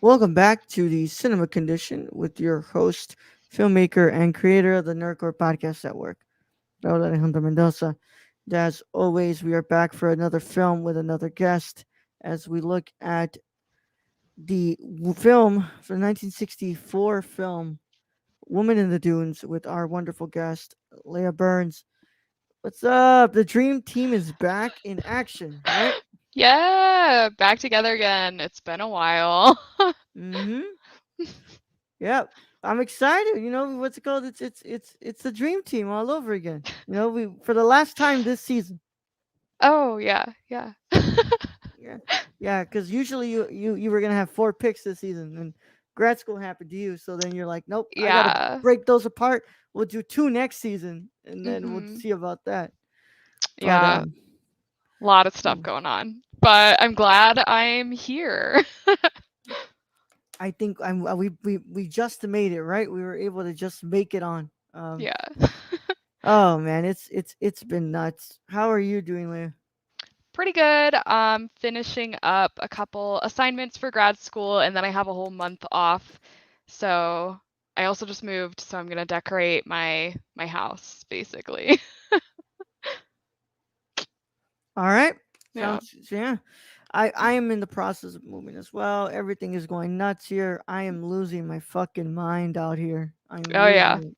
Welcome back to the Cinema Condition with your host, filmmaker, and creator of the Nerdcore Podcast Network, Raul Alejandro Mendoza. As always, we are back for another film with another guest as we look at film for the 1964 film Woman in the Dunes with our wonderful guest, Leia Burns. What's up? The Dream Team is back in action, right? Yeah, back together again. It's been a while. Mm-hmm. Yeah, I'm excited. You know what's it called? It's the dream team all over again. You know, we for the last time this season. Oh, yeah, yeah. Yeah, yeah, because usually you were gonna have four picks this season, and grad school happened to you. So then you're like, nope, I gotta Yeah. break those apart. We'll do two next season, and then we'll Mhm. see about that. But Yeah, a lot of stuff hmm, going on. But I'm glad I'm here. I think we just made it right. We were able to just make it on. Yeah. Oh man, it's been nuts. How are you doing, Leah? Pretty good. Finishing up a couple assignments for grad school, and then I have a whole month off. So I also just moved, so I'm gonna decorate my house, basically. All right. Yeah. Sounds yeah. I am in the process of moving as well. Everything is going nuts here. I am losing my fucking mind out here. I'm Oh yeah. losing it.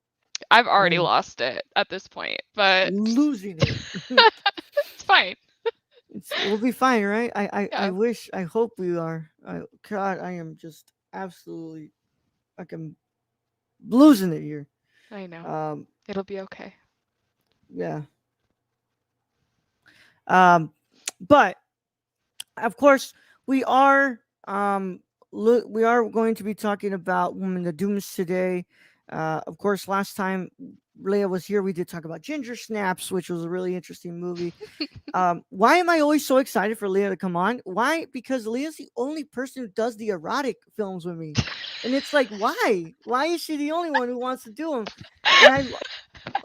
I've already I'm lost it at this point, but losing it. it's fine. We'll be fine, right? I Yeah, wish I hope we are. God, I am just absolutely like I'm losing it here. I know. Um It'll be okay. yeah. Um but of course we are we are going to be talking about Woman the Dooms today. Of course, last time Leia was here, we did talk about Ginger Snaps, which was a really interesting movie. Why am I always so excited for Leia to come on? Why? Because Leah's the only person who does the erotic films with me, and it's like, why? Why is she the only one who wants to do them? And I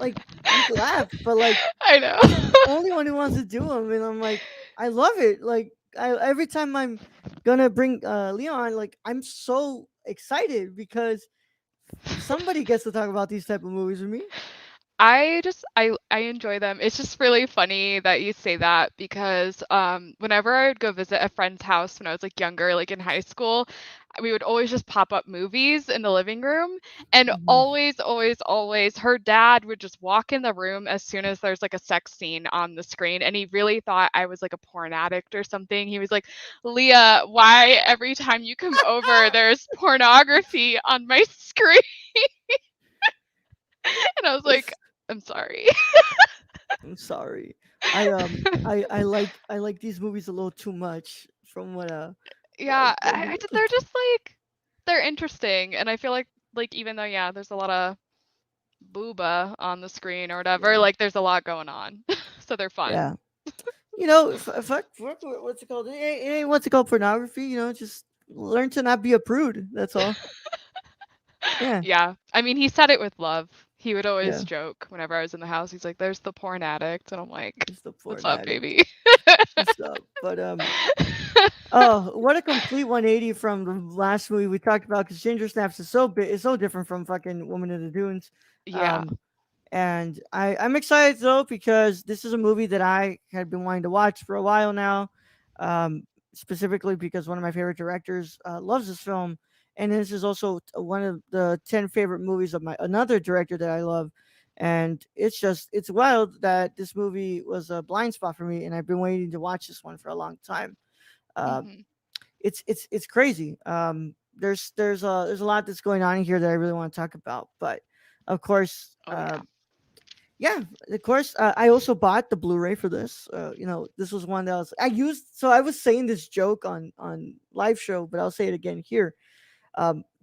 like you can laugh, but like I she's know. the only one who wants to do them, and I'm like, I love it. Like, every time I'm gonna bring Leon, like, I'm so excited because somebody gets to talk about these type of movies with me. I enjoy them. It's just really funny that you say that because whenever I would go visit a friend's house when I was like younger, like in high school, we would always just pop up movies in the living room, and Mhm. always her dad would just walk in the room as soon as there's like a sex scene on the screen, and he really thought I was like a porn addict or something. He was like, "Leah, why every time you come over there's pornography on my screen?" And I was like, It's, "I'm sorry." I'm sorry. I like these movies a little too much from what Yeah, the- they're just like they're interesting, and I feel like even though yeah, there's a lot of booba on the screen or whatever, yeah, like there's a lot going on, so they're fun. yeah. You know, what's it called? It ain't what's it called, pornography. You know, just learn to not be a prude. That's all. Yeah, Yeah, I mean he said it with love. He would always yeah. joke whenever I was in the house. He's like, "There's the porn addict," and I'm like, It's the "What's porn up, addict. baby?" What's up? But oh, what a complete 180 from the last movie we talked about. Because Ginger Snaps is so big, it's so different from fucking Woman in the Dunes. Yeah. Um, and I'm excited though because this is a movie that I had been wanting to watch for a while now. Specifically because one of my favorite directors loves this film, and this is also one of the 10 favorite movies of my another director that I love. And it's wild that this movie was a blind spot for me, and I've been waiting to watch this one for a long time. Uh, Hmm. it's crazy. There's a lot that's going on in here that I really want to talk about, but of course, Oh yeah. yeah, of course. I also bought the Blu-ray for this. You know, this was one that I used. So I was saying this joke on live show, but I'll say it again here.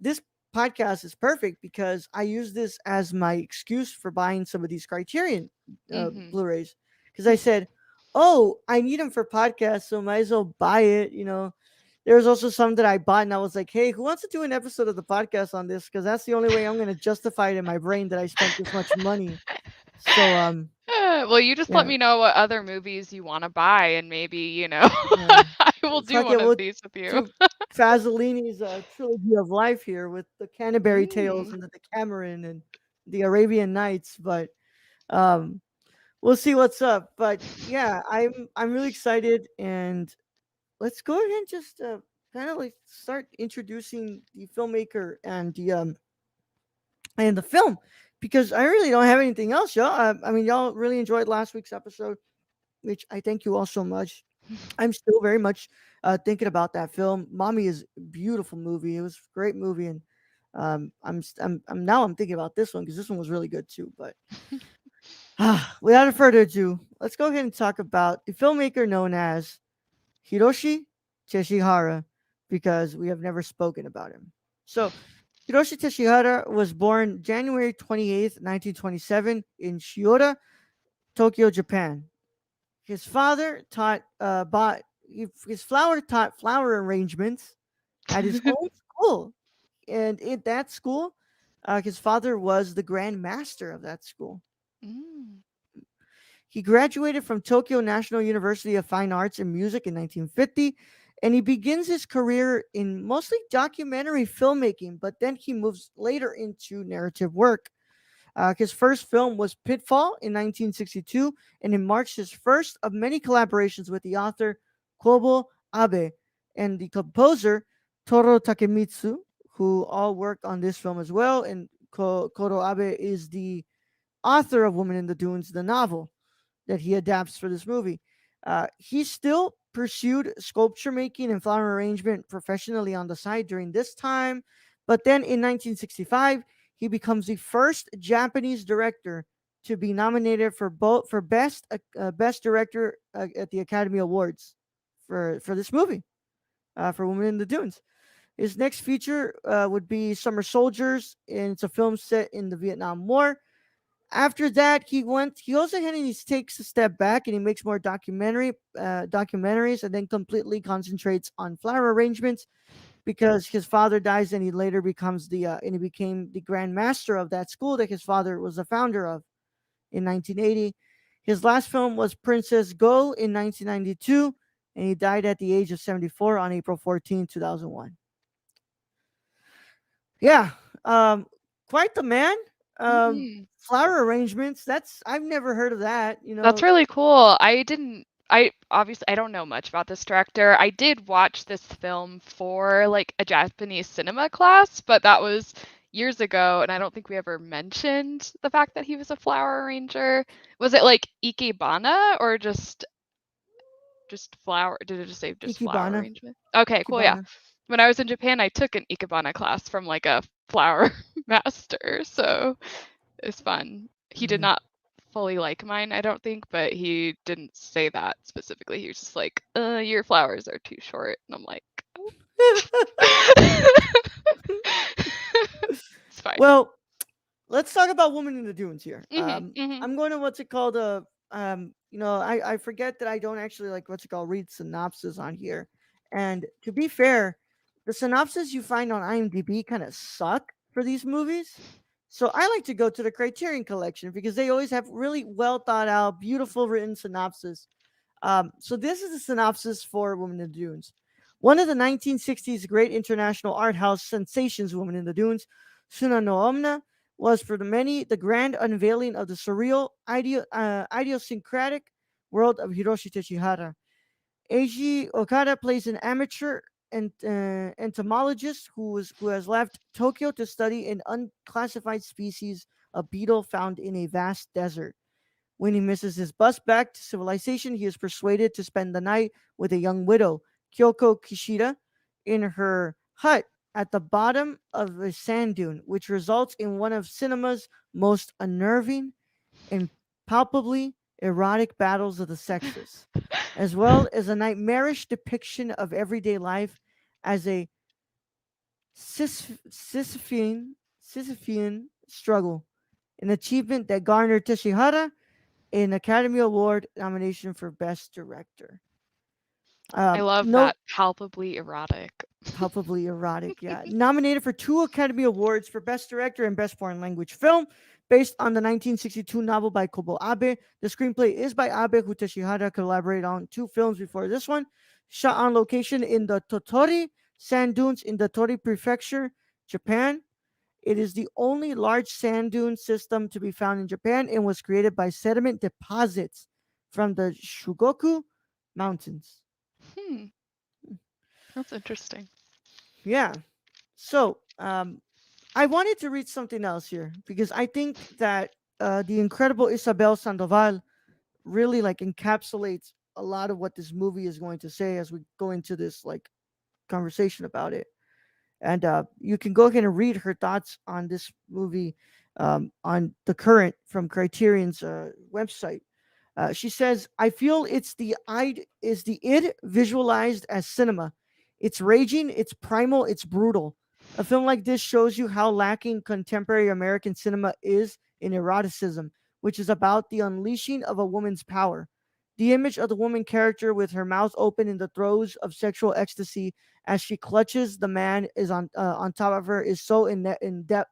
This podcast is perfect because I use this as my excuse for buying some of these Criterion Hmm. Blu-rays because I said, "Oh, I need them for podcasts, so might as well buy it." You know, there was also some that I bought, and I was like, "Hey, who wants to do an episode of the podcast on this?" Because that's the only way I'm going to justify it in my brain that I spent this much money. So Well, you just let yeah, me know what other movies you want to buy, and maybe, yeah. I will do Fuck one it, of we'll these with you. do Fasolini's trilogy of life here with the Canterbury Tales Mm. and the Decameron and the Arabian Nights, but um we'll see what's up. But yeah, I'm really excited, and let's go ahead and just kind of like start introducing the filmmaker and the film, because I really don't have anything else, y'all. I mean, y'all really enjoyed last week's episode, which I thank you all so much. I'm still very much thinking about that film. Mommy is a beautiful movie. It was a great movie, and I'm now I'm thinking about this one because this one was really good too. But without further ado, let's go ahead and talk about the filmmaker known as Hiroshi Toshihara, because we have never spoken about him. So, Hiroshi Toshihara was born January 28th, 1927, in Shiota, Tokyo, Japan. His father taught his flower taught flower arrangements at his own school, and in that school, his father was the grand master of that school. Mm. He graduated from Tokyo National University of Fine Arts and Music in 1950, and he begins his career in mostly documentary filmmaking, but then he moves later into narrative work. His first film was Pitfall in 1962, and it marks his first of many collaborations with the author Kobo Abe and the composer Toro Takemitsu, who all worked on this film as well. And Kodo Abe is the author of Woman in the Dunes, the novel that he adapts for this movie. He still pursued sculpture making and flower arrangement professionally on the side during this time, but then in 1965, he becomes the first Japanese director to be nominated for best director at the Academy Awards for this movie, for Woman in the Dunes. His next feature would be Summer Soldiers, and it's a film set in the Vietnam War. After that, he goes ahead and he takes a step back and he makes more documentaries, and then completely concentrates on flower arrangements because his father dies, and he later becomes and he became the grand master of that school that his father was the founder of in 1980. His last film was Princess Go in 1992, and he died at the age of 74 on April 14, 2001. Yeah, um, quite the man. Mhm. Flower arrangements. That's I've never heard of that. That's really cool. I obviously I don't know much about this director. I did watch this film for like a Japanese cinema class, but that was years ago, and I don't think we ever mentioned the fact that he was a flower arranger. Was it like Ikebana or just flower? Did it just say just flower Ikebana. arrangement? Okay, cool, yeah. Ikebana. When I was in Japan, I took an Ikebana class from like a flower master, so it's fun. He did Mhm. not fully like mine, I don't think, but he didn't say that specifically. He was just like, your flowers are too short. And I'm like, oh. It's fine. Well, let's talk about Woman in the Dunes here. Mhm, mhm. I'm going to what's it called? I forget that I don't actually like what's it called read synopsis on here. And to be fair, the synopsis you find on IMDb kind of suck for these movies. So I like to go to the Criterion Collection because they always have really well thought out, beautiful written synopsis. So this is a synopsis for Woman in the Dunes. One of the 1960s great international art house sensations, Woman in the Dunes, Suna no Omna, was for the many the grand unveiling of the surreal, idiosyncratic world of Hiroshi Toshihara. Eiji Okada plays an amateur entomologist who has left Tokyo to study an unclassified species of beetle found in a vast desert. When he misses his bus back to civilization, he is persuaded to spend the night with a young widow, Kyoko Kishida, in her hut at the bottom of a sand dune, which results in one of cinema's most unnerving and palpably erotic battles of the sexes, as well as a nightmarish depiction of everyday life as a Sisyphean struggle, an achievement that garnered Teshihara an Academy Award nomination for Best Director. I love Note that palpably erotic. palpably erotic, yeah. Nominated for 2 Academy Awards for Best Director and Best Foreign Language Film. Based on the 1962 novel by Kobo Abe, the screenplay is by Abe, who Toshihara collaborated on 2 films before this one. Shot on location in the Totori sand dunes in the Tori Prefecture, Japan. It is the only large sand dune system to be found in Japan and was created by sediment deposits from the Shugoku Mountains. Hmm. That's interesting. Yeah. So, I wanted to read something else here because I think that the incredible Isabel Sandoval really like encapsulates a lot of what this movie is going to say as we go into this like conversation about it. And you can go ahead and read her thoughts on this movie on the current from Criterion's website. She says, "I feel it's the id visualized as cinema. It's raging, it's primal, it's brutal. A film like this shows you how lacking contemporary American cinema is in eroticism, which is about the unleashing of a woman's power. The image of the woman character with her mouth open in the throes of sexual ecstasy as she clutches the man is on top of her is so indelible.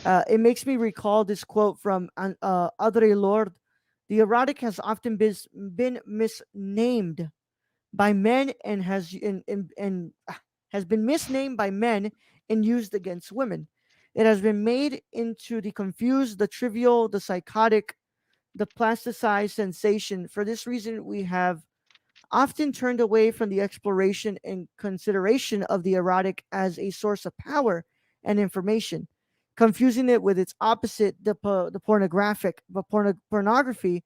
It makes me recall this quote from Audre Lorde. The erotic has often been misnamed by men and has been misnamed by men and used against women. It has been made into the confused, the trivial, the psychotic, the plasticized sensation. For this reason, we have often turned away from the exploration and consideration of the erotic as a source of power and information, confusing it with its opposite, the pornographic. But pornography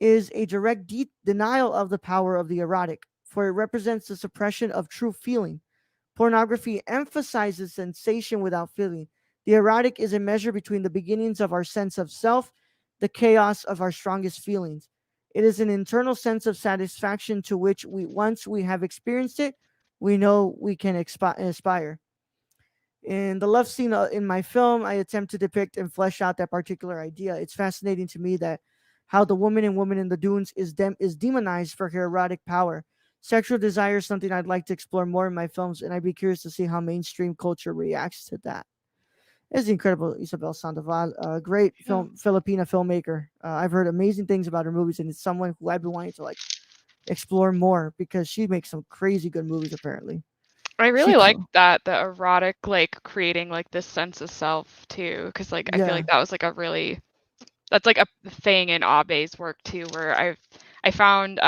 is a direct denial of the power of the erotic, for it represents the suppression of true feeling. Pornography emphasizes sensation without feeling. The erotic is a measure between the beginnings of our sense of self, the chaos of our strongest feelings. It is an internal sense of satisfaction to which once we have experienced it, we know we can aspire. In the love scene in my film, I attempt to depict and flesh out that particular idea. It's fascinating to me that how the woman in the dunes is demonized for her erotic power. Sexual desire is something I'd like to explore more in my films, and I'd be curious to see how mainstream culture reacts to that. It's the incredible Isabel Sandoval, a great Yeah. Filipina filmmaker. I've heard amazing things about her movies, and it's someone who I've been wanting to like explore more because she makes some crazy good movies. Apparently, I she, really like that, the erotic, like creating like this sense of self too, because like I feel yeah, like that was like a really that's like a thing in Abe's work too, where I found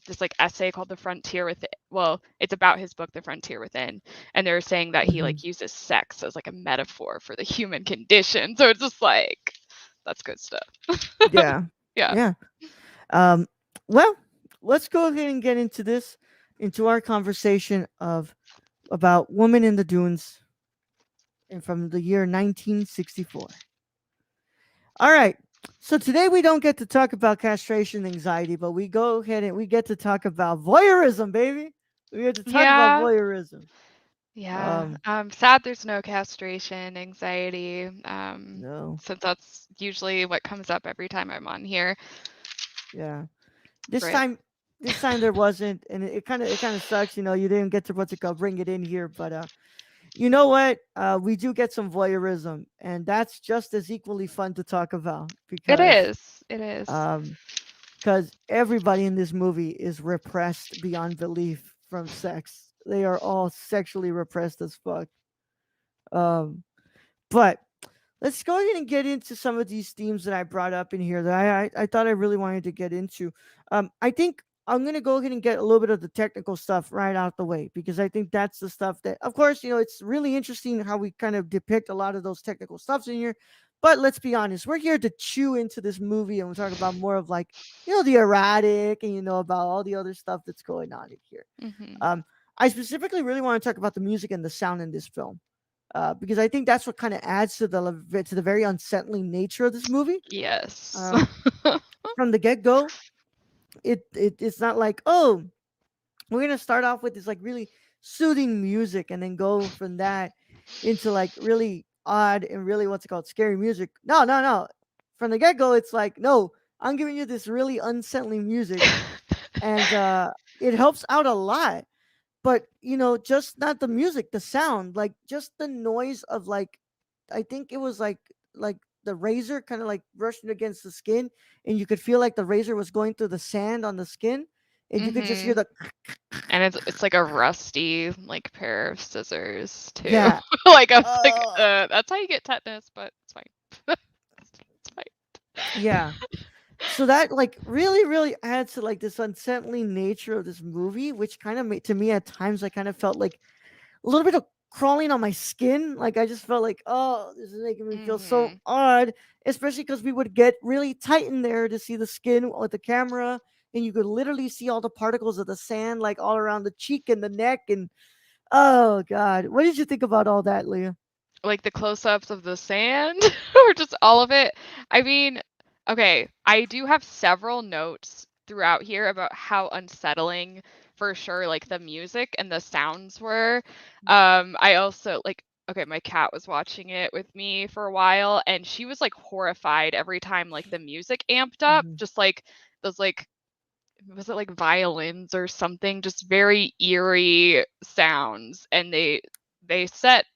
this like essay called The Frontier Within. Well, it's about his book The Frontier Within, and they're saying that he mhm, like uses sex as like a metaphor for the human condition. So it's just like that's good stuff. yeah, Yeah. yeah. Um, well, let's go ahead and get into this, into our conversation of about Woman in the Dunes, and from the year 1964. All right. So today we don't get to talk about castration anxiety, but we go ahead and we get to talk about voyeurism, baby. We get to talk about Yeah. voyeurism. Yeah. Um, Sad there's no castration anxiety. no, Since that's usually what comes up every time I'm on here. yeah. This Rip. time, this time there wasn't, and it kind of sucks. You didn't get to what's it called, bring it in here, but you know what? We do get some voyeurism, and that's just as equally fun to talk about It because is. It is. um, because everybody in this movie is repressed beyond belief from sex. They are all sexually repressed as fuck. Um, but let's go ahead and get into some of these themes that I brought up in here that I thought I really wanted to get into. I think I'm gonna go ahead and get a little bit of the technical stuff right out the way because I think that's the stuff that, of course, it's really interesting how we kind of depict a lot of those technical stuffs in here. But let's be honest, we're here to chew into this movie and we'll talk about more of like the erratic and about all the other stuff that's going on in here. Hmm. Um, I specifically really want to talk about the music and the sound in this film because I think that's what kind of adds to the very unsettling nature of this movie. Yes. Um, from the get go, it's not like, oh, we're gonna start off with this like really soothing music and then go from that into like really odd and really what's it called, scary music. No, no, no. From the get go, it's like, no, I'm giving you this really unsettling music, and it helps out a lot. But just not the music, the sound, like just the noise of like I think it was like the razor kind of like brushing against the skin, and you could feel like the razor was going through the sand on the skin, and you could just hear Mhm. the And it's like a rusty like pair of scissors too. yeah. Like I was like, Uh, that's how you get tetanus, but it's fine. It's fine. yeah. So that like really adds to like this unsettling nature of this movie, which kind of made to me at times I kind of felt like a little bit of crawling on my skin. Like I just felt like, oh, this is making me feel so Mhm. odd, especially because we would get really tight in there to see the skin with the camera, and you could literally see all the particles of the sand like all around the cheek and the neck. And oh god, what did you think about all that, Leah? Like the close-ups of the sand or just all of it. I mean, okay, I do have several notes throughout here about how unsettling for sure like the music and the sounds were. I also like okay, my cat was watching it with me for a while and she was like horrified every time like the music amped up, Mhm. just like those like was it like violins or something, just very eerie sounds and they set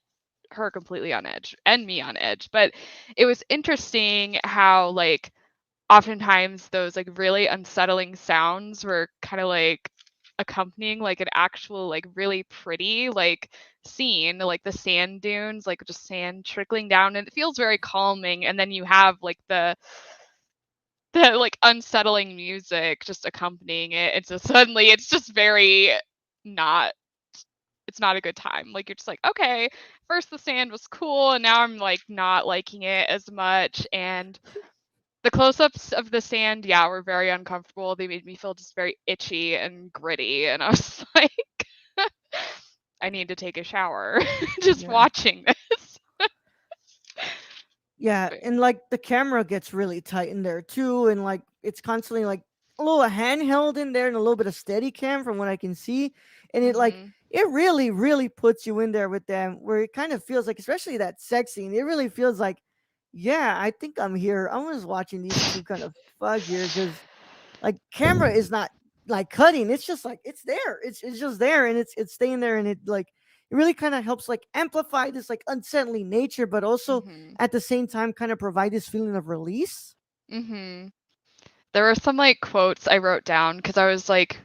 her completely on edge and me on edge. But it was interesting how like oftentimes those like really unsettling sounds were kind of like accompanying like an actual like really pretty like scene, like the sand dunes, like just sand trickling down, and it feels very calming. And then you have like the like unsettling music just accompanying it. It's just suddenly it's just very not it's not a good time. Like you're just like, okay, first the sand was cool and now I'm like not liking it as much. And the close-ups of the sand, yeah, were very uncomfortable. They made me feel just very itchy and gritty. And I was like, I need to take a shower just Yeah. watching this. Yeah, But, and like the camera gets really tight in there too, and like it's constantly like a little handheld in there and a little bit of steady cam from what I can see. And it like mhm. it really puts you in there with them where it kind of feels like, especially that sex scene, it really feels like, yeah, I think I'm here. I'm just watching these two kind of fuck here because like camera is not like cutting. It's just like it's there. It's just there and it's staying there and it like it really kind of helps like amplify this like unsettling nature, but also Mhm. at the same time kind of provide this feeling of release. Mhm. There were some like quotes I wrote down because I was like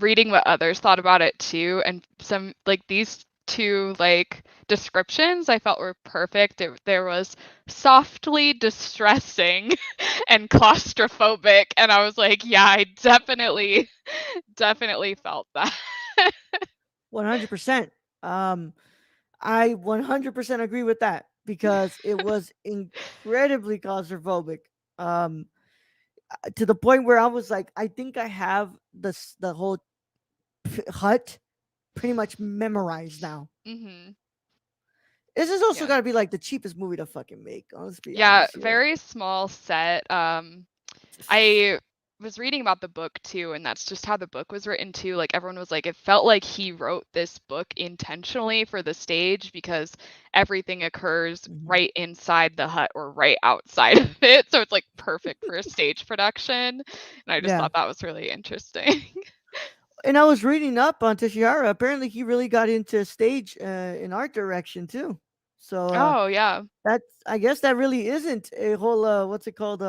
reading what others thought about it too, and some like these two like descriptions I felt were perfect. There was softly distressing and claustrophobic, and I was like, yeah, I definitely felt that. 100%. Um I 100% agree with that because it was incredibly claustrophobic. Um to the point where I was like, I think I have the whole hut pretty much memorized now. Mhm. This is also Yeah. got to be like the cheapest movie to fucking make. Let's be Yeah, honest here. very small set. I was reading about the book too, and that's just how the book was written too. Like everyone was like, it felt like he wrote this book intentionally for the stage because everything occurs Mhm. right inside the hut or right outside of it. So it's like perfect for a stage production. And I just Yeah. thought that was really interesting. And I was reading up on Toshihara. Apparently, he really got into stage and art direction too. So Oh, yeah. that's I guess that really isn't a whole what's it called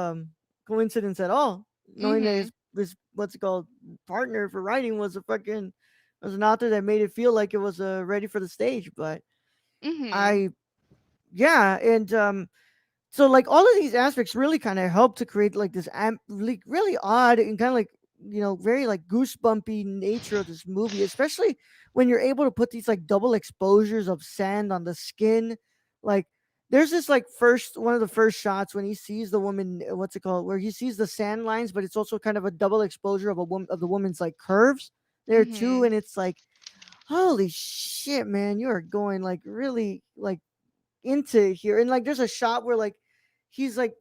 coincidence at all. Knowing that Mhm. his what's it called partner for writing was a fucking was an author that made it feel like it was ready for the stage. But Mhm. I yeah, and so like all of these aspects really kind of help to create like this like, really odd and kind of like very like goosebumpy nature of this movie, especially when you're able to put these like double exposures of sand on the skin. Like there's this like first one of the first shots when he sees the woman, what's it called, where he sees the sand lines, but it's also kind of a double exposure of a woman of the woman's like curves there too, Mhm. and it's like holy shit, man, you are going like really like into here. And like there's a shot where like he's like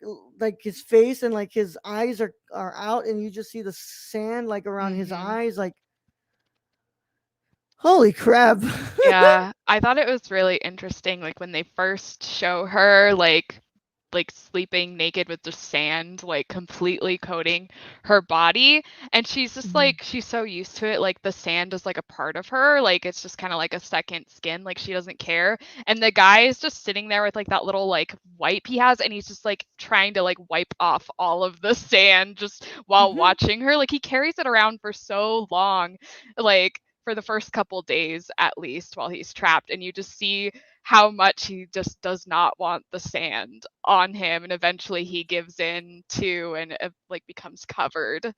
his face and like his eyes are out and you just see the sand like around his Mhm. eyes. Like holy crap. Yeah, I thought it was really interesting, like, when they first show her, like like sleeping naked with the sand like completely coating her body, and she's just like, she's so used to it, like the sand is like a part of her, like it's just kind of like a second skin, like she doesn't care. And the guy is just sitting there with like that little like wipe he has, and he's just like trying to like wipe off all of the sand just while watching her. Like he carries it around for so long, like for the first couple days at least while he's trapped, and you just see how much he just does not want the sand on him, and eventually he gives in too, and like becomes covered,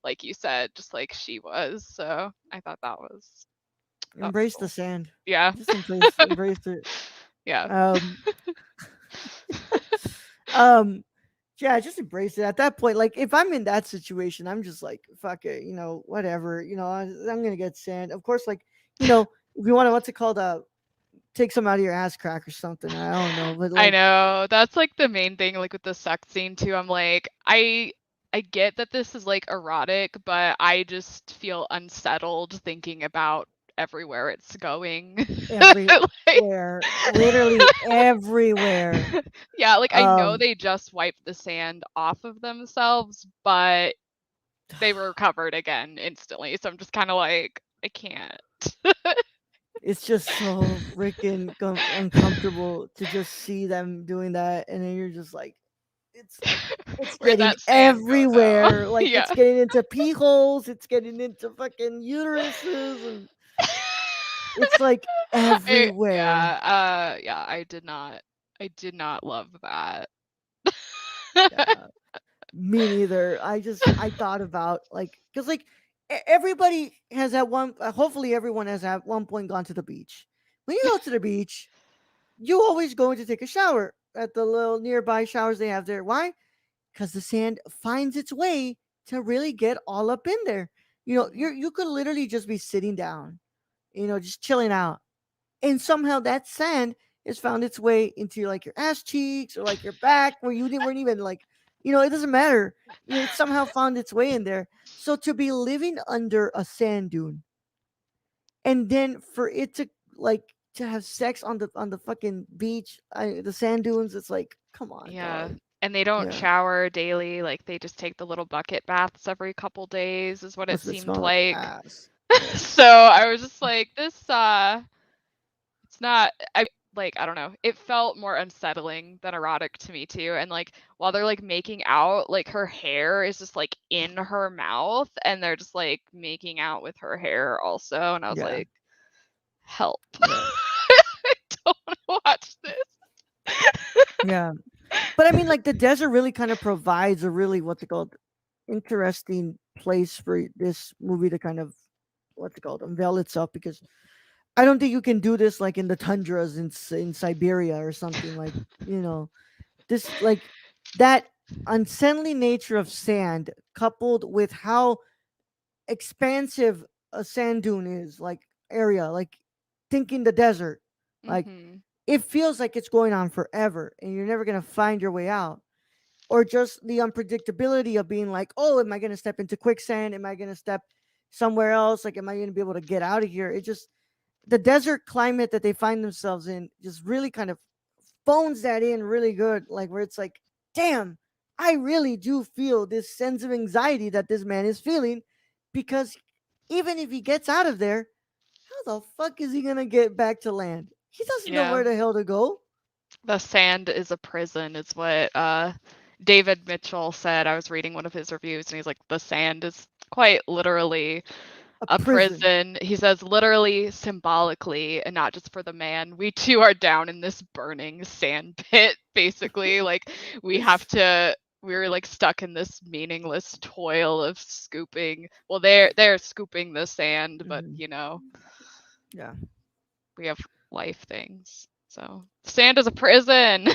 like you said, just like she was. So I thought that was Embrace cool. the sand. Yeah. Just embrace it. Yeah. Yeah, just embrace it. At that point, like if I'm in that situation, I'm just like, fuck it, whatever, I'm gonna get sand. Of course, like, if you want to, what's it called, take some out of your ass crack or something. I don't know, but I like, know. That's like the main thing, like with the sex scene too. I'm like, I get that this is like erotic, but I just feel unsettled thinking about everywhere it's going. everywhere, literally everywhere. Yeah, like I know they just wiped the sand off of themselves, but they were covered again instantly. So I'm just kind of like, I can't. It's just so freaking uncomfortable to just see them doing that, and then you're just like, it's Where'd getting that sand go now? everywhere. Like Yeah. it's getting into pee holes, it's getting into fucking uteruses, and it's like everywhere. Yeah, I did not love that. Yeah, me neither. I thought about like, because like everybody has at one. Hopefully, everyone has at one point gone to the beach. When you go to the beach, you always going to take a shower at the little nearby showers they have there. Why? Because the sand finds its way to really get all up in there. You could literally just be sitting down, just chilling out, and somehow that sand has found its way into like your ass cheeks or like your back where weren't even like, it doesn't matter. It somehow found its way in there. So to be living under a sand dune, and then for it to like to have sex on the fucking beach, the sand dunes, it's like, come on, Yeah. dog. And they don't Yeah, shower daily, like they just take the little bucket baths every couple days is what it must have seemed smelled like like. ass. Yeah. So I was just like, this it's not, I don't know. It felt more unsettling than erotic to me too. And like while they're like making out, like her hair is just like in her mouth, and they're just like making out with her hair also. And I was Yeah. like, help. Yeah. I don't want to watch this. Yeah. But I mean, like the desert really kind of provides a really what's it called interesting place for this movie to kind of what's it called unveil itself, because I don't think you can do this like in the tundras in Siberia or something, like, this like that unsettling nature of sand coupled with how expansive a sand dune is, like area, like thinking the desert, like Hmm. it feels like it's going on forever and you're never going to find your way out, or just the unpredictability of being like, oh, am I going to step into quicksand, am I going to step somewhere else, like am I going to be able to get out of here. It just, the desert climate that they find themselves in just really kind of phones that in really good, like where it's like, damn, I really do feel this sense of anxiety that this man is feeling, because even if he gets out of there, how the fuck is he gonna get back to land? He doesn't know Yeah. where the hell to go. The sand is a prison, is what David Mitchell said. I was reading one of his reviews, and he's like, the sand is quite literally A a prison. prison. He says literally, symbolically, and not just for the man. We too are down in this burning sand pit, basically. Like we're like stuck in this meaningless toil of scooping. Well, they're scooping the sand, but Mhm. Yeah. we have life things. So sand is a prison.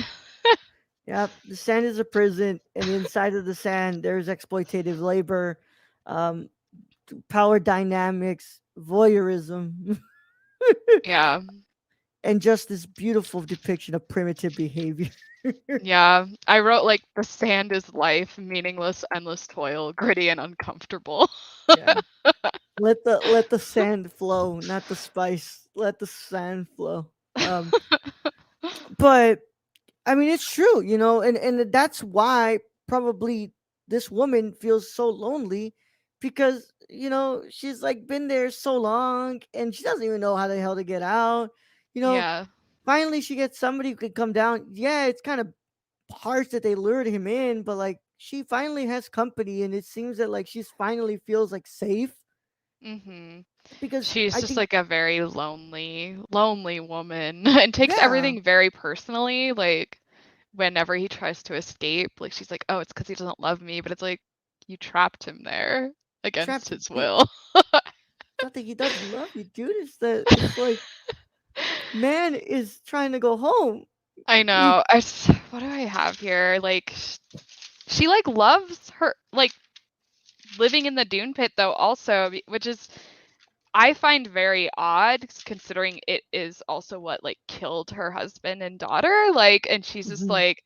Yep. The sand is a prison, and inside of the sand, there's exploitative labor, um, power dynamics, voyeurism, Yeah. and just this beautiful depiction of primitive behavior. Yeah. I wrote like the sand is life, meaningless, endless toil, gritty and uncomfortable. Yeah. Let the sand flow, not the spice. Let the sand flow. But I mean, it's true, and that's why probably this woman feels so lonely because she's like been there so long and she doesn't even know how the hell to get out. You know, Yeah. finally she gets somebody who could come down. Yeah, it's kind of harsh that they lured him in, but like she finally has company, and it seems that like she's finally feels like safe Mhm. because She's I just think like a very lonely woman and takes yeah, everything very personally. Like whenever he tries to escape, like she's like, "Oh, it's because he doesn't love me," but it's like you trapped him there against trapped. his will. It's not that he doesn't love you, dude. It's that it's like man is trying to go home. I He, know. What do I have here? Like she like loves her like living in the Dune pit though also, which is I find very odd considering it is also what like killed her husband and daughter. Like, and she's just mhm, like,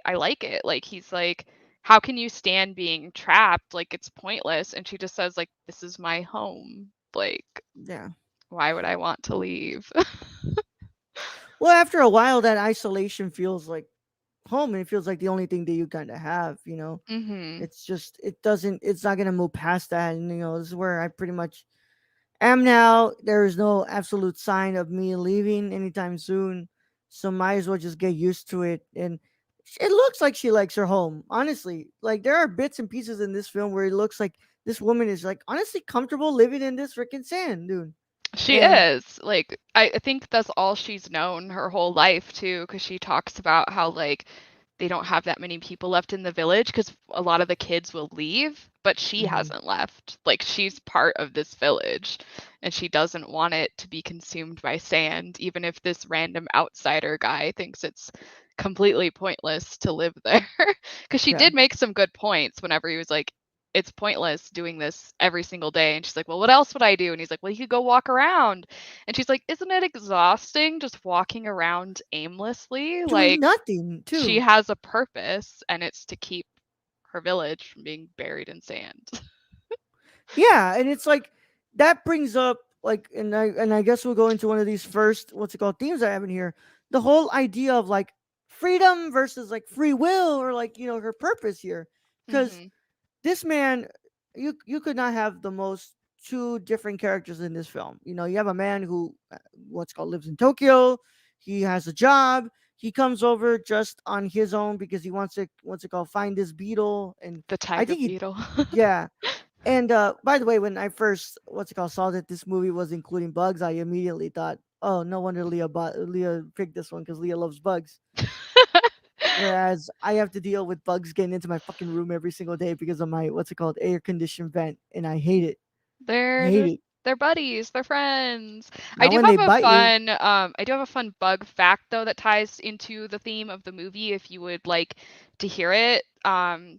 I like it. Like he's like, how can you stand being trapped? Like it's pointless. And she just says like, this is my home. Like, yeah. why would I want to leave? Well, after a while, that isolation feels like home, and it feels like the only thing that you kind of have. Mhm. It's just it doesn't. It's not gonna move past that, and this is where I pretty much am now. There is no absolute sign of me leaving anytime soon, so might as well just get used to it. And it looks like she likes her home. Honestly, like there are bits and pieces in this film where it looks like this woman is like honestly comfortable living in this freaking sand, dude. She And is. Like, I think that's all she's known her whole life, too, because she talks about how, like, they don't have that many people left in the village because a lot of the kids will leave, but she mhm, hasn't left. Like, she's part of this village and she doesn't want it to be consumed by sand, even if this random outsider guy thinks it's completely pointless to live there. Because she yeah. did make some good points whenever he was like, it's pointless doing this every single day. And she's like, well, what else would I do? And he's like, well, you could go walk around. And she's like, isn't it exhausting just walking around aimlessly? Doing Like, nothing she too. has a purpose, and it's to keep her village from being buried in sand. Yeah, and it's like that brings up like, and I guess we'll go into one of these first what's it called themes I have in here. The whole idea of like freedom versus like free will, or like her purpose here, because Hmm. this man, you could not have the most two different characters in this film. You have a man who what's called lives in Tokyo. He has a job. He comes over just on his own because he wants to what's it called find this beetle, and The I tiger think he beetle. yeah. And by the way, when I first what's it called saw that this movie was including bugs, I immediately thought, oh, no wonder Leah picked this one because Leah loves bugs. Whereas I have to deal with bugs getting into my fucking room every single day because of my what's it called air conditioned vent, and I hate it. I They're hate just it. they're buddies, they're friends. Not when they bite you. I do have a fun bug fact though that ties into the theme of the movie if you would like to hear it.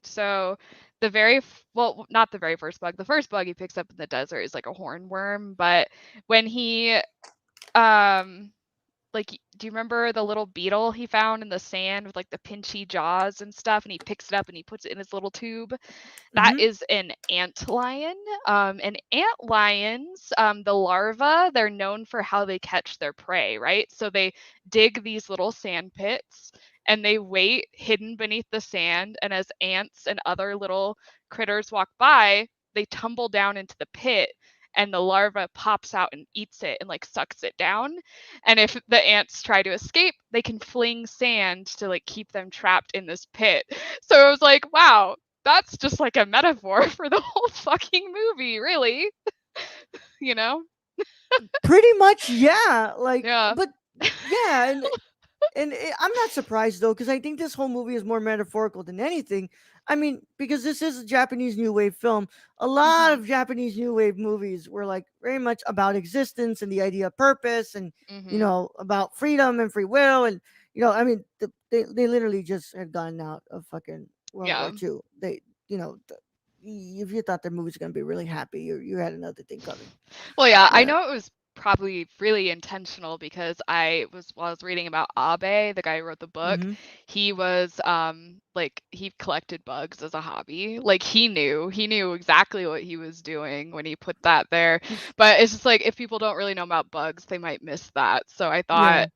So well, not the very first bug. The first bug he picks up in the desert is like a hornworm, but when he um like do you remember the little beetle he found in the sand with like the pinchy jaws and stuff, and he picks it up and he puts it in his little tube? That Hmm. is an ant lion. And ant lions, the larvae, they're known for how they catch their prey, right? So they dig these little sand pits and they wait hidden beneath the sand. And as ants and other little critters walk by, they tumble down into the pit and the larva pops out and eats it and like sucks it down. And if the ants try to escape, they can fling sand to like keep them trapped in this pit. So it was like, wow, that's just like a metaphor for the whole fucking movie, really. You know? Pretty much, yeah. Like, Yeah. but yeah, I'm not surprised though, because I think this whole movie is more metaphorical than anything. I mean, because this is a Japanese new wave film. A lot Mhm. of Japanese new wave movies were like very much about existence and the idea of purpose, and Mhm. about freedom and free will, and I mean, they literally just had gotten out of fucking World Yeah. War II. They, if you thought the movie was gonna be really happy, you had another thing coming. Well, yeah, I Yeah. know it was probably really intentional because while I was reading about Abe, the guy who wrote the book, Mm-hmm. he was like he collected bugs as a hobby. Like he knew exactly what he was doing when he put that there. But it's just like if people don't really know about bugs, they might miss that. So I Yeah.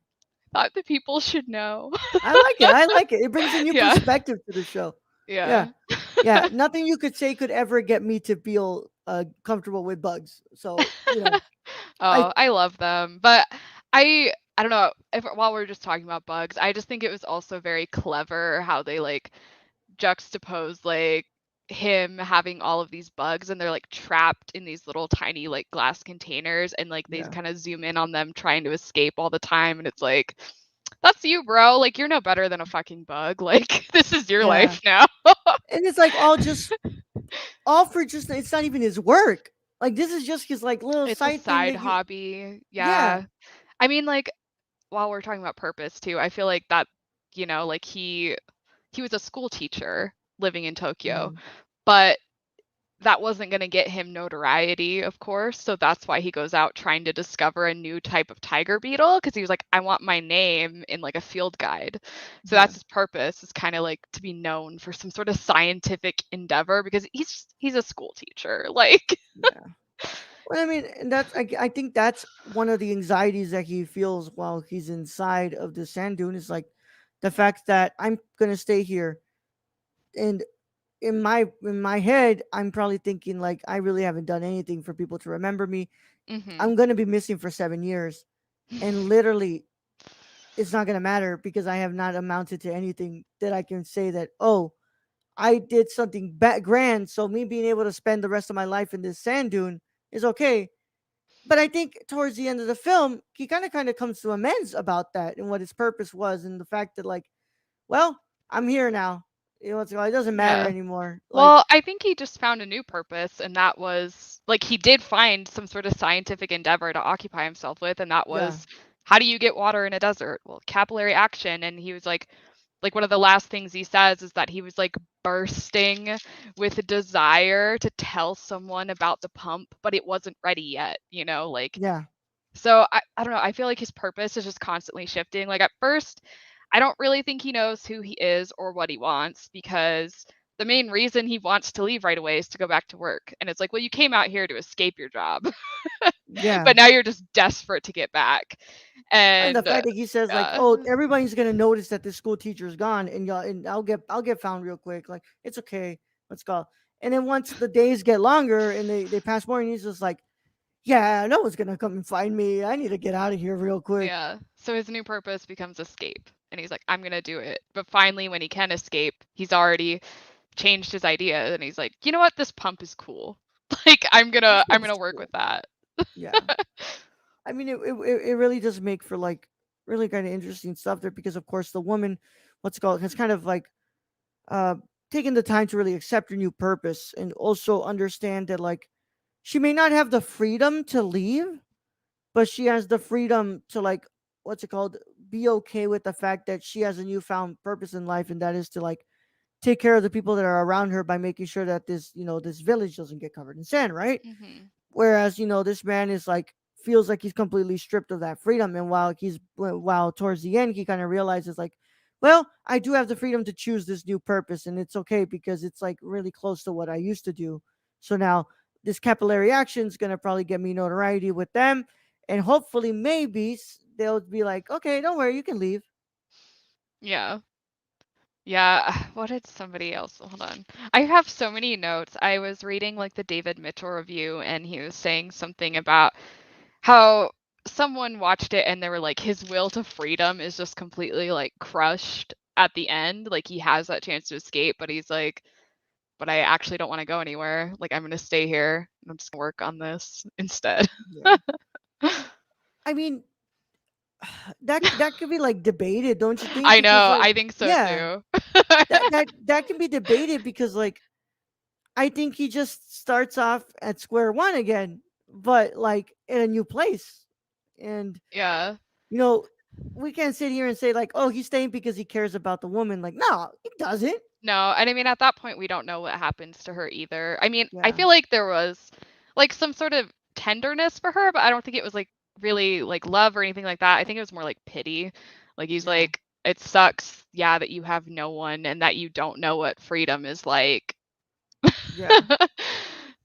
thought the people should know. I like it. I like it. It brings a new Yeah. perspective to the show. Yeah. Yeah. Yeah. Nothing you could say could ever get me to feel comfortable with bugs. So, I Oh, I love them. But I don't know, while we're just talking about bugs, I just think it was also very clever how they like juxtapose like him having all of these bugs and they're like trapped in these little tiny like glass containers and like they yeah. kind of zoom in on them trying to escape all the time and it's like that's you, bro. Like you're no better than a fucking bug. Like this is your Yeah. life now. And it's like all for just it's not even his work. Like this is just his like little It's a side thing side that you hobby. yeah. Yeah. I mean like while we're talking about purpose too, I feel like that, like he was a school teacher living in Tokyo, Mhm. but that wasn't going to get him notoriety, of course. So that's why he goes out trying to discover a new type of tiger beetle because he was like, I want my name in like a field guide. So Yeah. that's his purpose, is kind of like to be known for some sort of scientific endeavor because he's a school teacher. Like, Yeah. Well, I mean, and I think that's one of the anxieties that he feels while he's inside of the sand dune is like the fact that I'm gonna stay here, and in my head, I'm probably thinking like I really haven't done anything for people to remember me. hmm I'm gonna be missing for 7 years, and literally, it's not gonna matter because I have not amounted to anything that I can say that I did something grand. So me being able to spend the rest of my life in this sand dune is okay. But I think towards the end of the film, he kind of comes to amends about that and what his purpose was, and the fact that like, well, I'm here now. It doesn't matter yeah. anymore. Like, Well, I think he just found a new purpose, and that was like he did find some sort of scientific endeavor to occupy himself with, and that yeah, was how do you get water in a desert? Well, capillary action. And he was like one of the last things he says is that he was like bursting with a desire to tell someone about the pump, but it wasn't ready yet, like yeah, so I don't know. I feel like his purpose is just constantly shifting. Like at first, I don't really think he knows who he is or what he wants because the main reason he wants to leave right away is to go back to work. And it's like, well, you came out here to escape your job, yeah. but now you're just desperate to get back. And the And fact that he says like, uh, "Oh, everybody's gonna notice that this school teacher's gone, and I'll get found real quick. Like, it's okay. Let's go." And then once the days get longer and they pass more, and he's just like, "Yeah, no one's gonna come and find me. I need to get out of here real quick." yeah, so his new purpose becomes escape. And he's like, I'm going to do it. But finally, when he can escape, he's already changed his idea and he's like, you know what, this pump is cool. Like This I'm one's gonna work cool. with that. Yeah. I mean, it really does make for like really kind of interesting stuff there because, of course, the woman, what's it called, has kind of like uh taken the time to really accept her new purpose and also understand that like she may not have the freedom to leave, but she has the freedom to like what's it called, be okay with the fact that she has a newfound purpose in life, and that is to like take care of the people that are around her by making sure that this village doesn't get covered in sand, right? hmm Whereas, this man is like feels like he's completely stripped of that freedom. And while towards the end he kind of realizes like, well, I do have the freedom to choose this new purpose, and it's okay because it's like really close to what I used to do. So now this capillary action is gonna probably get me notoriety with them, and hopefully maybe they'll be like, okay, don't worry, you can leave. Yeah. Yeah. What did somebody else? Hold on. I have so many notes. I was reading like the David Mitchell review, and he was saying something about how someone watched it and they were like, his will to freedom is just completely like crushed at the end. Like he has that chance to escape, but he's like, but I actually don't want to go anywhere. Like I'm gonna stay here and I'm just gonna work on this instead. Yeah. I mean, that could be like debated, don't you think? I Because know. like, I think so yeah, too. that can be debated because like I think he just starts off at square one again, but like in a new place. And Yeah. you know, we can't sit here and say like, "Oh, he's staying because he cares about the woman." Like, no, he doesn't. No, and I mean at that point we don't know what happens to her either. I mean, I Yeah, feel like there was like some sort of tenderness for her, but I don't think it was like really like love or anything like that. I think it was more like pity. Like he's yeah, like, it sucks, yeah, that you have no one and that you don't know what freedom is like. yeah,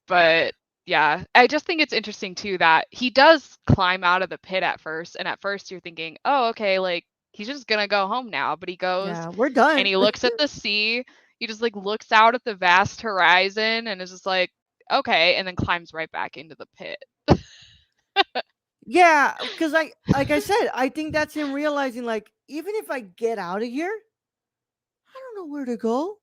But yeah, I just think it's interesting too that he does climb out of the pit at first, and at first you're thinking, oh, okay, like he's just gonna go home now. But he goes Yeah, we're and done. he looks at the sea. He just like looks out at the vast horizon and is just like, okay, and then climbs right back into the pit. Yeah, because like I said, I think that's him realizing like even if I get out of here, I don't know where to go.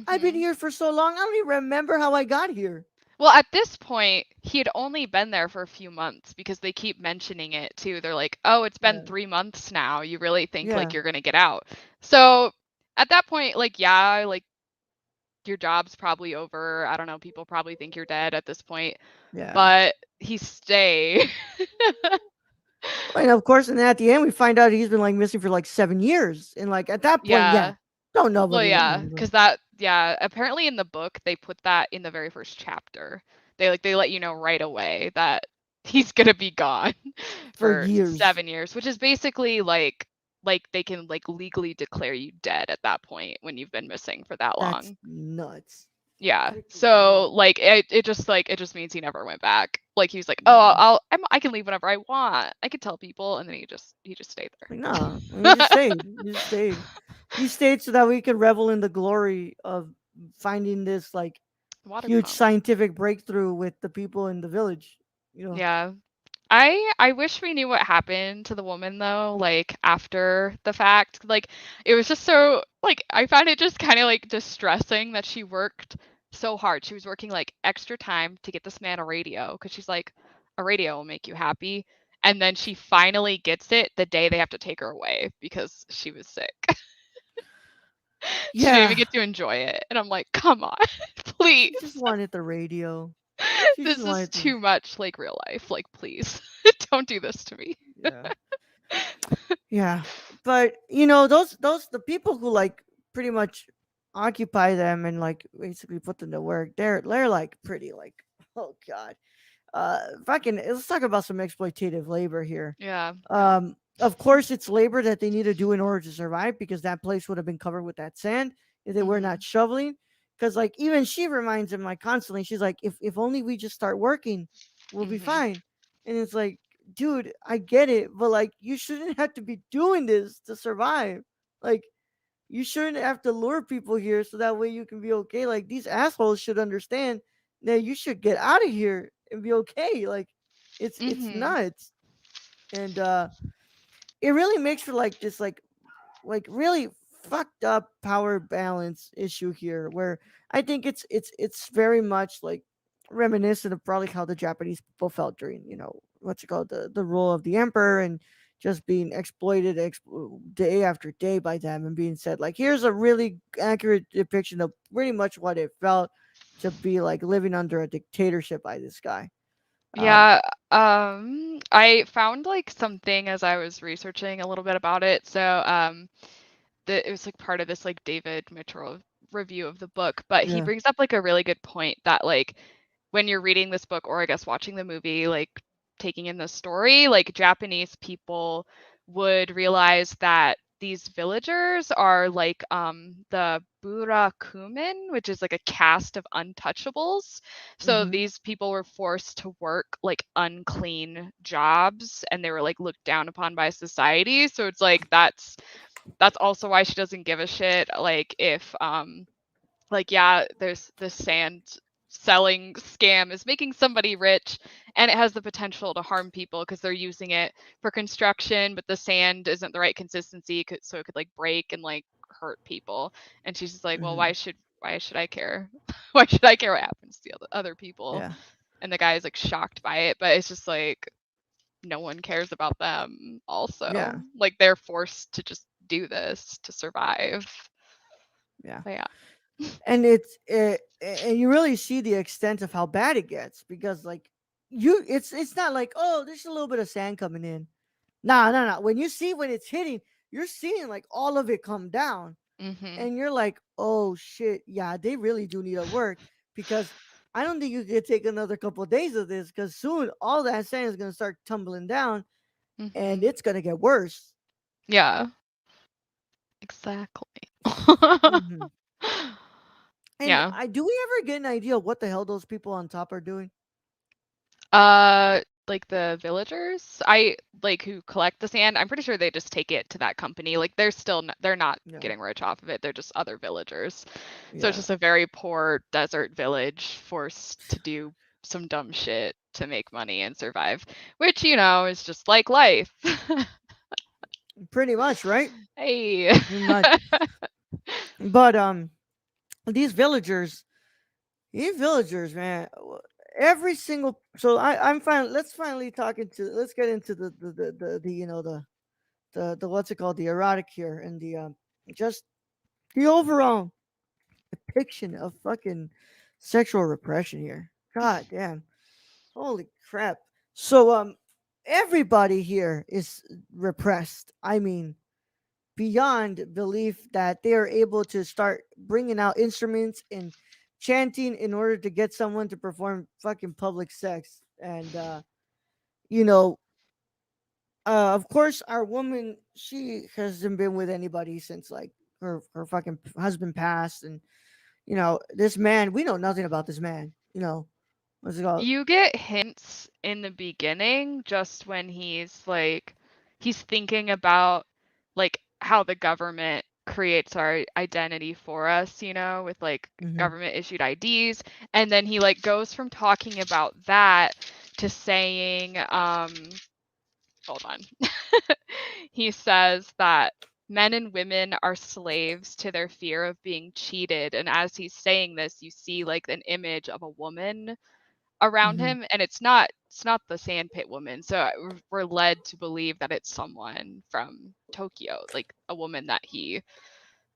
I've been hmm here for so long, I don't even remember how I got here. Well, at this point, he had only been there for a few months because they keep mentioning it too. They're like, "Oh, it's been Yeah, 3 months now. You really think like yeah, you're gonna get out?" So at that point, like, yeah, like your job's probably over. I don't know. People probably think you're dead at this point, yeah. but he stayed. And of course, and then at the end, we find out he's been like missing for like 7 years, and like at that point, yeah, Yeah. don't Well, nobody yeah, remember because that, yeah, apparently in the book they put that in the very first chapter. They let you know right away that he's gonna be gone for for years. 7 years, which is basically like they can like legally declare you dead at that point when you've been missing for that That's long. nuts. Yeah. Freaking So nuts. like it just means he never went back. Like he was like, "Oh, Yeah. I can leave whenever I want. I can tell people," and then he just stayed Like, nah, you there. just stayed. You just stayed. You stayed so that we could revel in the glory of finding this like Water huge pump. scientific breakthrough with the people in the village. You know. Yeah. I wish we knew what happened to the woman though, like after the fact. Like it was just so like I found it just kind of like distressing that she worked so hard. She was working like extra time to get this man a radio because she's like, a radio will make you happy. And then she finally gets it the day they have to take her away because she was sick. She didn't even Yeah. get to enjoy it. And I'm like, come on, She just please. wanted the radio. She just This is wanted the too much like real life. Like, please don't do this to me. yeah. Yeah. But you know, those the people who like pretty much occupy them and like basically put them to work, they're like pretty like oh god. Fucking let's talk about some exploitative labor here. Yeah, yeah. Of course it's labor that they need to do in order to survive because that place would have been covered with that sand if they were not Mhm. shoveling. Because like even she reminds him like constantly, she's like, if only we just start working, we'll be Mhm. fine. And it's like, dude, I get it, but like you shouldn't have to be doing this to survive. Like you shouldn't have to lure people here so that way you can be okay. Like these assholes should understand that you should get out of here and be okay. Like it's Mhm. nuts. And it really makes for like this like really fucked up power balance issue here where I think it's very much like reminiscent of probably how the Japanese people felt during, you know, what's it called, the rule of the emperor and just being exploited day after day by them and being said like here's a really accurate depiction of pretty much what it felt to be like living under a dictatorship by this guy. um Yeah, I found like something as I was researching a little bit about it. So, it was like part of this like David Mitchell review of the book, but he yeah. brings up like a really good point that like when you're reading this book or I guess watching the movie, like taking in the story, like Japanese people would realize that these villagers are like the Burakumin, which is like a caste of untouchables. So Mm-hmm. these people were forced to work like unclean jobs and they were like looked down upon by society. So it's like that's also why she doesn't give a shit like if like yeah there's this sand selling scam is making somebody rich and it has the potential to harm people because they're using it for construction but the sand isn't the right consistency so it could like break and like hurt people and she's just like well Mm-hmm. why should I care why should I care what happens to the other people Yeah. and the guy is like shocked by it but it's just like no one cares about them also Yeah. like they're forced to just do this to survive Yeah. but yeah. And and you really see the extent of how bad it gets because like it's not like oh there's a little bit of sand coming in. Nah, no, no. When you see when it's hitting, you're seeing like all of it come down, Mhm. and you're like, oh shit, yeah, they really do need to work because I don't think you could take another couple of days of this because soon all that sand is gonna start tumbling down, and Mhm. it's gonna get worse. Yeah, exactly. Hmm. And Yeah. I do we ever get an idea of what the hell those people on top are doing? Uh, like the villagers who collect the sand, I'm pretty sure they just take it to that company. Like they're not Yeah. getting rich off of it. They're just other villagers. So it's Yeah. just a very poor desert village forced to do some dumb shit to make money and survive, which, is just like life. Pretty much, right? Hey. Pretty much. But these villagers, man, every single. So I'm fine. Let's let's get into the what's it called, the erotic here, and the just the overall depiction of fucking sexual repression here. God damn. Holy crap. So everybody here is repressed. I mean, beyond belief that they are able to start bringing out instruments and chanting in order to get someone to perform fucking public sex. And you know, of course, our woman, she hasn't been with anybody since like her fucking husband passed. And this man, we know nothing about this man. What's it called? You get hints in the beginning just when he's thinking about like how the government creates our identity for us, with like Mm-hmm. government issued IDs, and then he like goes from talking about that to saying hold on. He says that men and women are slaves to their fear of being cheated, and as he's saying this, you see like an image of a woman around Mm-hmm. him, and it's not the sandpit woman, so we're led to believe that it's someone from Tokyo, like a woman that he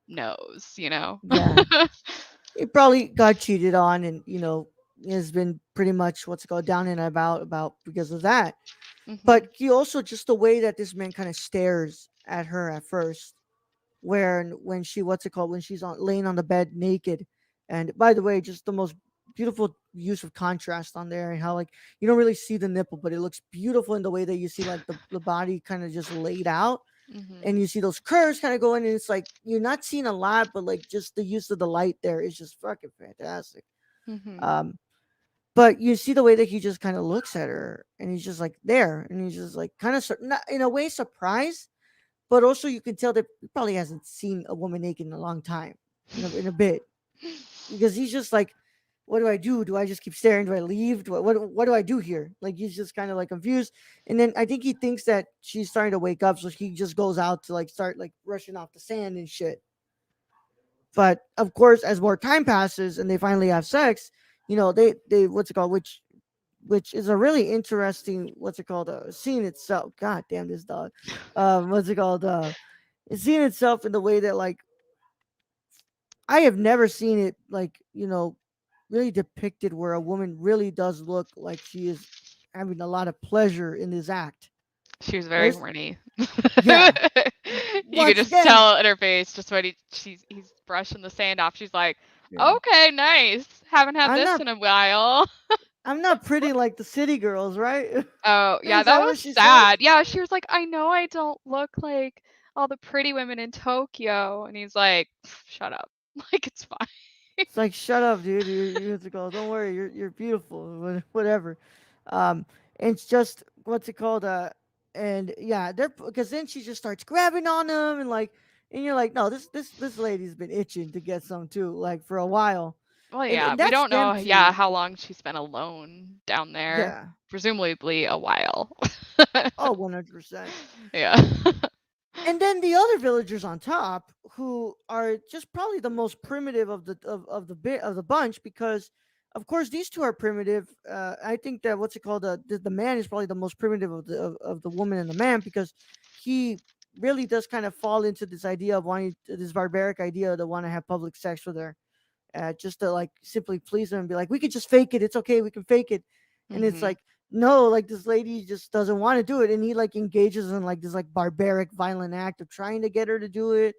knows. Yeah. He probably got cheated on, and has been pretty much what's it called, down and about because of that. Mhm. But he also, just the way that this man kind of stares at her at first, where when she what's it called, when she's on laying on the bed naked. And by the way, just the most beautiful use of contrast on there, and how like you don't really see the nipple, but it looks beautiful in the way that you see like the body kind of just laid out, and Mhm. you see those curves kind of going, and it's like you're not seeing a lot, but like just the use of the light there is just fucking fantastic. Mhm. um but you see the way that he just kind of looks at her, and he's just like there, and he's just like kind of not in a way surprised, but also you can tell that he probably hasn't seen a woman naked in a long time, in a bit, because he's just like, what do I do? Do I just keep staring? Do I leave? What do I do here? Like he's just kind of like confused. And then I think he thinks that she's starting to wake up, so he just goes out to like start like rushing off the sand and shit. But of course, as more time passes and they finally have sex, they what's it called, which is a really interesting what's it called, scene itself. God damn this dog. What's it called? Scene itself, in the way that like I have never seen it like really depicted where a woman really does look like she is having a lot of pleasure in this act. She was very There's horny. Yeah. You could Once just again, tell in her face just when he's brushing the sand off. She's like, yeah. "Okay, nice. Haven't had I'm this not in a while." I'm not pretty like the city girls, right? Oh, yeah, Is that that was what she says? sad. Yeah, she was like, "I know I don't look like all the pretty women in Tokyo." And he's like, "Shut up." Like, it's fine. It's like, shut up, dude. You're it's like, oh, don't worry, you're beautiful, whatever. Um, and it's just what's it called? And yeah, they're because then she just starts grabbing on them, and like, and you're like, no, this lady's been itching to get some too, like for a while, Well, and yeah, we that's don't them know, yeah, too. how long she spent alone down there. Yeah. Presumably a while. Oh, 100%. Yeah. And then the other villagers on top, who are just probably the most primitive of the bit of the bunch, because of course these two are primitive. I think that what's it called, the man is probably the most primitive of the woman and the man, because he really does kind of fall into this idea of wanting this barbaric idea to want to have public sex with her, just to like simply please him and be like, we could just fake it, it's okay, we can fake it. And it's Mhm. like, no, like this lady just doesn't want to do it, and he like engages in like this like barbaric violent act of trying to get her to do it.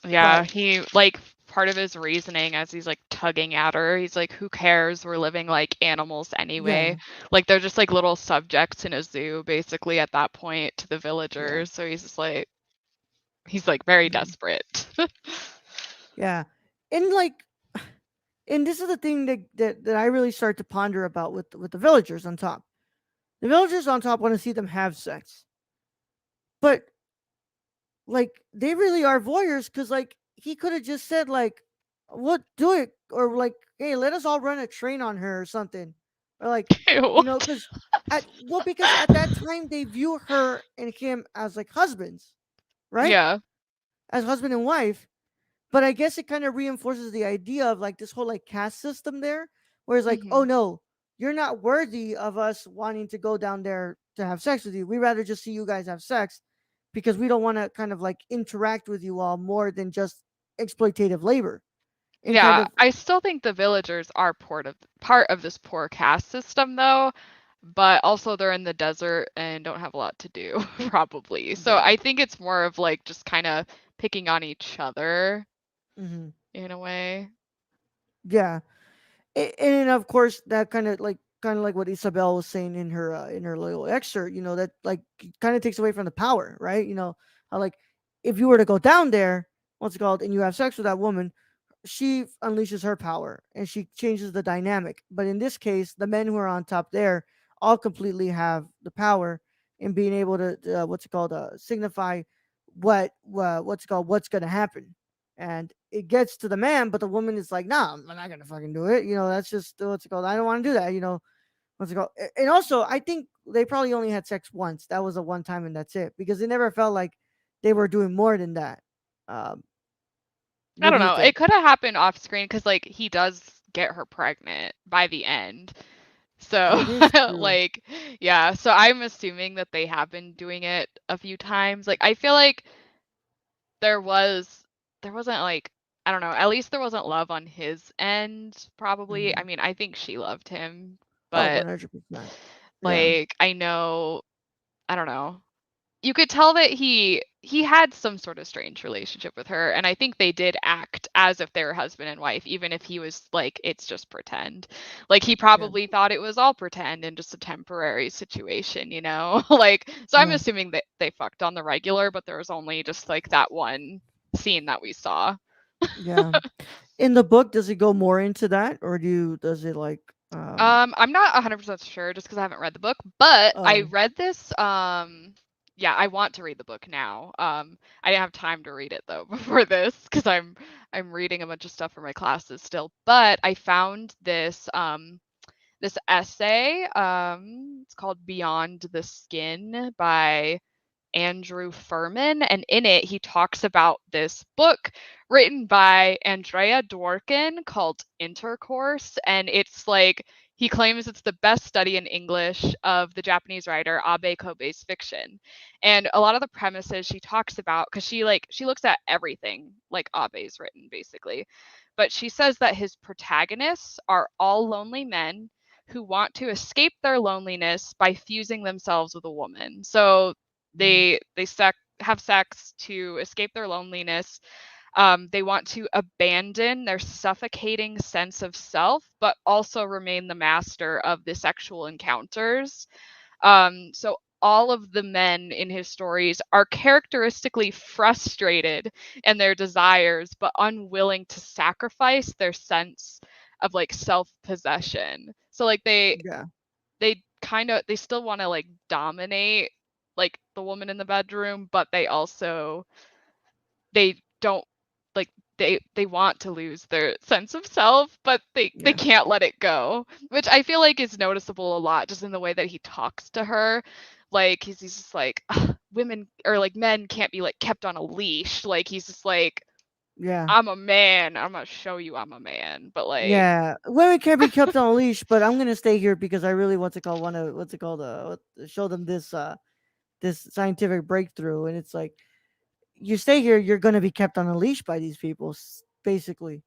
Yeah, But he like part of his reasoning as he's like tugging at her, he's like, who cares? We're living like animals anyway. yeah, Like they're just like little subjects in a zoo basically at that point to the yeah, villagers. So he's just like he's like very mhm, desperate. yeah. And like, and this is the thing that I really start to ponder about with the villagers on top. The villagers on top want to see them have sex, but like they really are voyeurs because like he could have just said like, "What do it?" or like, "Hey, let us all run a train on her or something," or like, Ew. because because at that time they view her and him as like husbands, right? Yeah. As husband and wife. But I guess it kind of reinforces the idea of like this whole like caste system there, where it's like, oh Hmm. no, you're not worthy of us wanting to go down there to have sex with you. We rather just see you guys have sex because we don't want to kind of like interact with you all more than just exploitative labor and kind Yeah, of I still think the villagers are part of this poor caste system though, but also they're in the desert and don't have a lot to do, probably. So yeah. I think it's more of like just kind of picking on each other Hmm. in a way. Yeah. And of course that kind of like what Isabel was saying in her little excerpt, that like kind of takes away from the power, right? How like if you were to go down there, what's it called, and you have sex with that woman, she unleashes her power and she changes the dynamic. But in this case, the men who are on top there all completely have the power in being able to what's it called, signify what's it called, what's going to happen. And it gets to the man, but the woman is like, "Nah, I'm not gonna fucking do it." That's just what's it called. I don't want to do that. What's it called? And also, I think they probably only had sex once. That was a one time, and that's it, because it never felt like they were doing more than that. Um, I what do don't you know. think? It could have happened off screen because like he does get her pregnant by the end. So That is true. like yeah, so I'm assuming that they have been doing it a few times. Like I feel like there was there wasn't like I don't know, at least there wasn't love on his end probably. I Mhm. mean, I think she loved him, Oh, but 100%. Yeah. like I know, I don't know. You could tell that he had some sort of strange relationship with her, and I think they did act as if they were husband and wife, even if he was like it's just pretend. Like he Yeah. probably thought it was all pretend and just a temporary situation, you know? Like so I'm Yeah. assuming that they fucked on the regular, but there was only just like that one scene that we saw. Yeah. In the book, does it go more into that, or does it like I'm not 100% sure just because I haven't read the book, but I oh, read this. Yeah, I want to read the book now. I didn't have time to read it though before this because I'm reading a bunch of stuff for my classes still. But I found this essay. It's called Beyond the Skin by Andrew Furman, and in it he talks about this book written by Andrea Dworkin called Intercourse, and it's like he claims it's the best study in English of the Japanese writer Abe Kobe's fiction. And a lot of the premises she talks about, because she looks at everything like Abe's written basically, but she says that his protagonists are all lonely men who want to escape their loneliness by fusing themselves with a woman. So mhm, have sex to escape their loneliness. They want to abandon their suffocating sense of self, but also remain the master of the sexual encounters. So all of the men in his stories are characteristically frustrated in their desires, but unwilling to sacrifice their sense of like self possession. So like yeah, they still want to like dominate like the woman in the bedroom, but they don't like they want to lose their sense of self, but they yeah, can't let it go, which I feel like is noticeable a lot just in the way that he talks to her. Like he's just like women or like men can't be like kept on a leash. Like he's just like yeah, I'm a man. I'm gonna show you I'm a man. But like yeah. Women can't be kept on a leash, but I'm gonna stay here because I really want to show them this scientific breakthrough, and it's like you stay here, you're gonna be kept on a leash by these people, basically.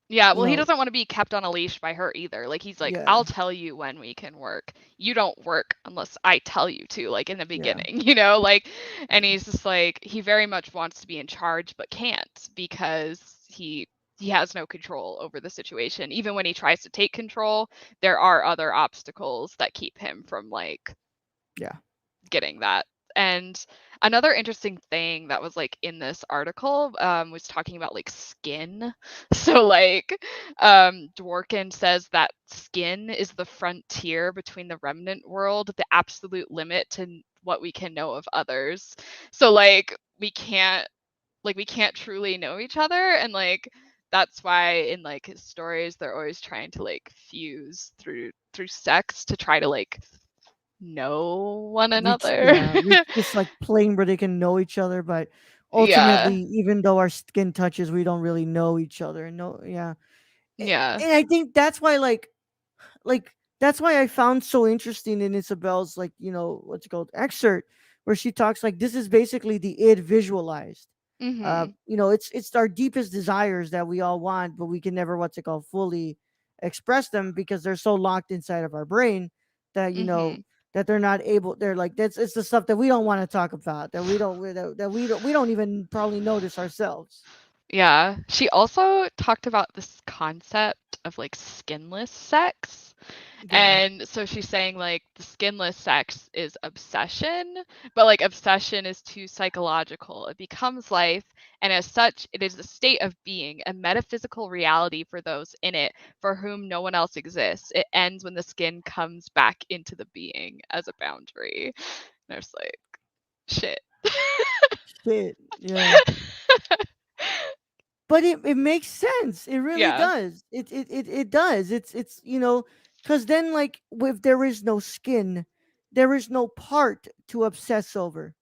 yeah, You well, he know, doesn't want to be kept on a leash by her either. Like he's like, yeah, I'll tell you when we can work. You don't work unless I tell you to, like in the yeah, beginning, you know? Like and yeah, he's just like he very much wants to be in charge but can't because he has no control over the situation. Even when he tries to take control, there are other obstacles that keep him from like yeah. getting that. And another interesting thing that was like in this article was talking about like skin. So like Dworkin says that skin is the frontier between the remnant world, the absolute limit to what we can know of others. So like we can't truly know each other, and like that's why in like his stories they're always trying to like fuse through sex to try to like know one another. reach this like plane where they can know each other, but Yeah. ultimately, even though our skin touches, we don't really know each other. And no, yeah, Yeah. and I think that's why like that's why I found so interesting in Isabel's like what's it called excerpt where she talks like this is basically the id visualized. Mhm. It's our deepest desires that we all want, but we can never what's it called fully express them because they're so locked inside of our brain that Mhm. that they're not able. They're like that's it's the stuff that we don't want to talk about that we don't even probably notice ourselves. Yeah. She also talked about this concept of like skinless sex. Yeah, And so she's saying like the skinless sex is obsession, but like obsession is too psychological. It becomes life, and as such, it is a state of being, a metaphysical reality for those in it for whom no one else exists. It ends when the skin comes back into the being as a boundary. And it's like, shit. shit. Yeah. But it makes sense. It really Yeah. does. It does. It's because then like if there is no skin, there is no part to obsess over.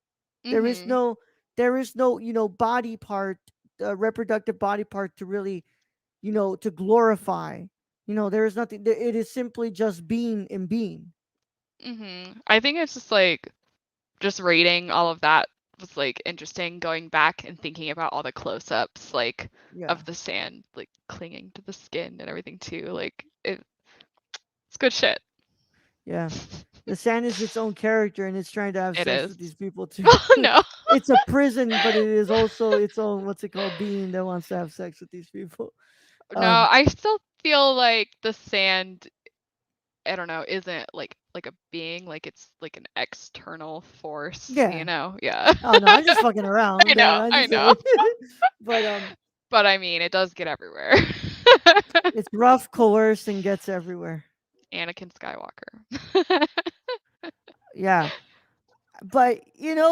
There is Mhm. no body part, reproductive body part to really to glorify. There is nothing. It is simply just being and being. Mhm. I think it's just like just reading all of that was like interesting, going back and thinking about all the close-ups like Yeah, of the sand like clinging to the skin and everything too. Like it's good shit. yeah. The sand is its own character, and it's trying to have It sex is. with these people too. Oh no. It's a prison, but it is also its own what's it called being that wants to have sex with these people. No, Um, I still feel like the sand, I don't know, isn't like a being, like it's like an external force, you yeah. know? Yeah. Oh no, I'm just fucking I around. know, I'm I just know. but But I mean, it does get everywhere. it's rough, coerced, and gets everywhere. Anakin Skywalker. Yeah, but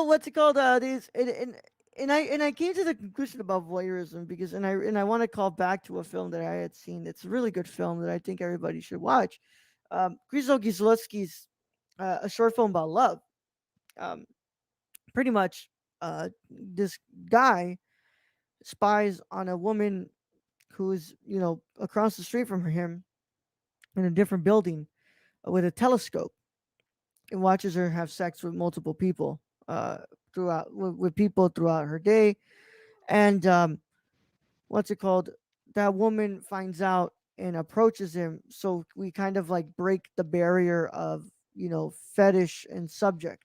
what's it called? These and I came to the conclusion about voyeurism because and I want to call back to a film that I had seen. It's a really good film that I think everybody should watch. Krzysztof Kieslowski's a short film about love. Um, Pretty much, this guy spies on a woman who is across the street from him in a different building with a telescope and watches her have sex with multiple people throughout with people throughout her day. And what's it called? That woman finds out and approaches him. So we kind of like break the barrier of fetish and subject.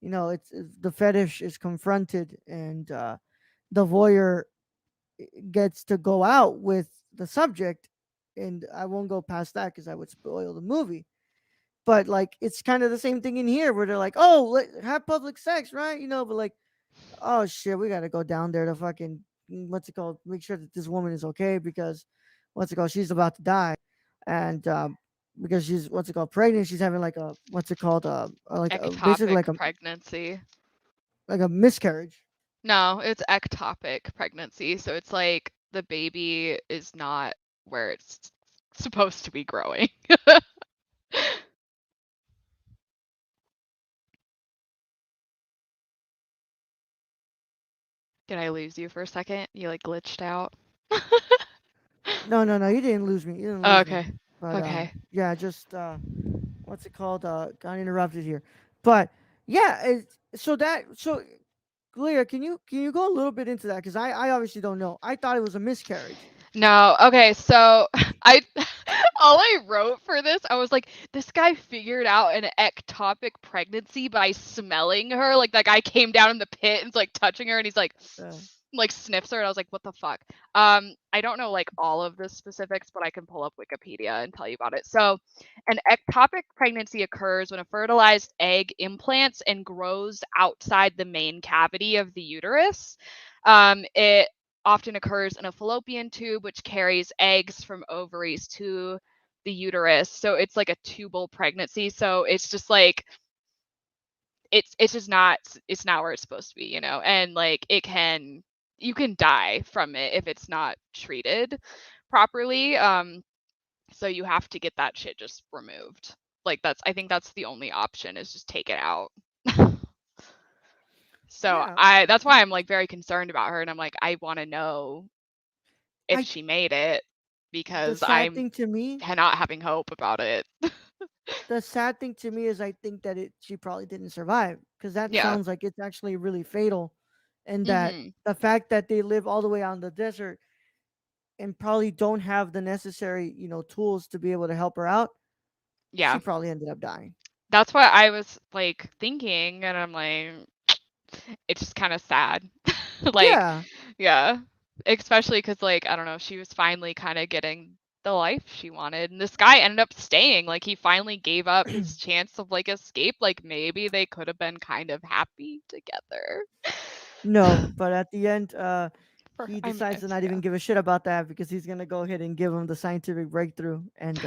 The fetish is confronted, and the voyeur gets to go out with the subject. And I won't go past that because I would spoil the movie. But like it's kind of the same thing in here where they're like, "Oh, have public sex, right?" But like, "Oh shit, we got to go down there to fucking what's it called? Make sure that this woman is okay because what's it called? She's about to die." And because she's what's it called pregnant, she's having like a what's it called basically Ectopic pregnancy. like a miscarriage. No, it's ectopic pregnancy. So it's like the baby is not where it's supposed to be growing. Did I lose you for a second? You like glitched out. No, no, no, you didn't lose me. You didn't Oh, lose me. okay. But Okay. yeah, just what's it called? Got interrupted here. But yeah, so Leah, can you go a little bit into that? Because I obviously don't know. I thought it was a miscarriage. No, okay, so I all I wrote for this, I was like, this guy figured out an ectopic pregnancy by smelling her. Like that guy came down in the pit and's like touching her and he's like, Uh, like sniffs her, and I was like, what the fuck? I don't know like all of the specifics, but I can pull up Wikipedia and tell you about it. So an ectopic pregnancy occurs when a fertilized egg implants and grows outside the main cavity of the uterus. It often occurs in a fallopian tube, which carries eggs from ovaries to the uterus. So it's like a tubal pregnancy. So it's just like it's just not where it's supposed to be, you know, and like you can die from it if it's not treated properly. So you have to get that shit just removed. Like I think that's the only option, is just take it out. So Yeah. that's why I'm like very concerned about her, and I'm like, I want to know if she made it, The because sad I'm thing to me, not having hope about it. the sad thing to me is I think that she probably didn't survive, because that Yeah. sounds like it's actually really fatal, and that Mhm. the fact that they live all the way out in the desert and probably don't have the necessary, tools to be able to help her out, she Yeah. probably ended up dying. That's what I was like thinking, and I'm like, it's just kind of sad. Like, Yeah. yeah, especially because like I don't know, she was finally kind of getting the life she wanted, and this guy ended up staying. Like he finally gave up his chance of like escape. Like maybe they could have been kind of happy together. No, but at the end, he I mean, decides to not even yeah. give a shit about that, because he's gonna go ahead and give him the scientific breakthrough, and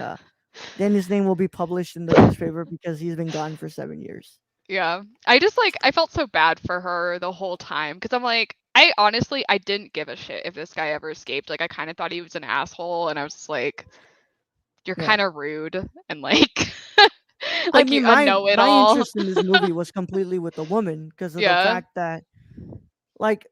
then his name will be published in the newspaper because he's been gone for 7 years. Yeah. I just like I felt so bad for her the whole time, because I'm like, I honestly I didn't give a shit if this guy ever escaped. Like I kind of thought he was an asshole, and I was just like, you're Yeah. kind of rude and like I like mean, you a my know-it-all. interest in this movie was completely with the woman, because of the Yeah. fact that, like,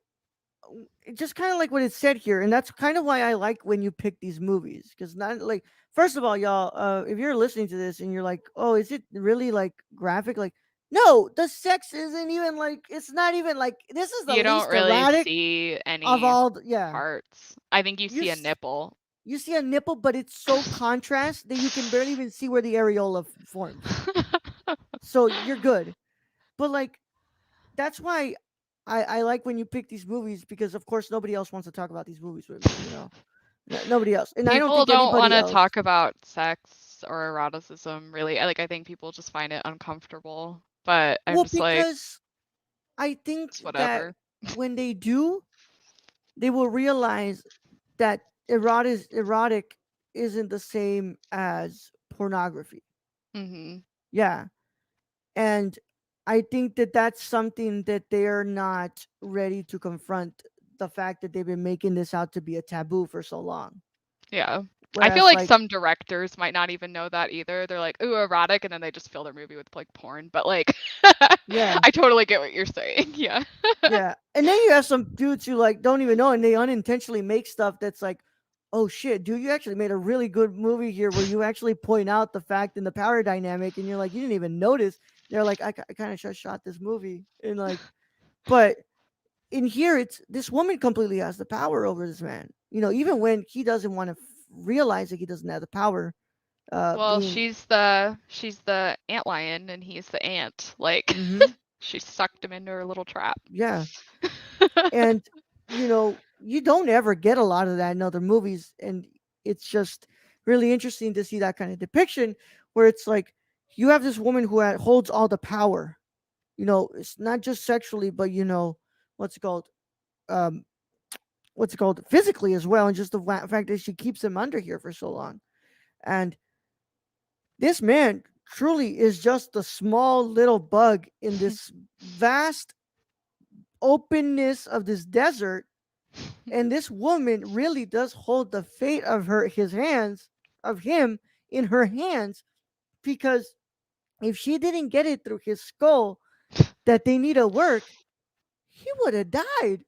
just kind of like what it said here, and that's kind of why I like when you pick these movies, because not like, first of all, y'all, if you're listening to this and you're like, oh, is it really like graphic? Like, no, the sex isn't even like, it's not even like, this is the You don't least really erratic see of any all. Yeah, parts. I think you you see a s- nipple. you see a nipple, but it's so contrast that you can barely even see where the areola forms. So you're good, but like, that's why I like when you pick these movies, because of course nobody else wants to talk about these movies with me. Nobody else, and I don't People think don't want anybody to else. talk about sex or eroticism really. I think people just find it uncomfortable. But I'm Well, just like, because I think it's that whatever. when they do, they will realize that erotic isn't the same as pornography. Mhm. Yeah, and I think that that's something that they're not ready to confront, the fact that they've been making this out to be a taboo for so long. Yeah. I feel Whereas, like like, some directors might not even know that either. They're like, "Ooh, erotic," and then they just fill their movie with like porn. But like, yeah, I totally get what you're saying. Yeah. yeah, and then you have some dudes who like don't even know, and they unintentionally make stuff that's like, oh shit, dude, you actually made a really good movie here where you actually point out the fact in the power dynamic, and you're like, you didn't even notice. They're like, I kind of just shot this movie, and like, but in here, it's this woman completely has the power over this man. Even when he doesn't want to realize that he doesn't have the power. Well, Being, she's the antlion and he's the ant. Like mm-hmm, she sucked him into her little trap. yeah, and you don't ever get a lot of that in other movies, and it's just really interesting to see that kind of depiction, where it's like you have this woman who holds all the power. It's not just sexually, but what's it called, um what's it called, physically as well, and just the fact that she keeps him under here for so long. And this man truly is just a small little bug in this vast openness of this desert. And this woman really does hold the fate of him in her hands, because if she didn't get it through his skull that they need to work, he would have died.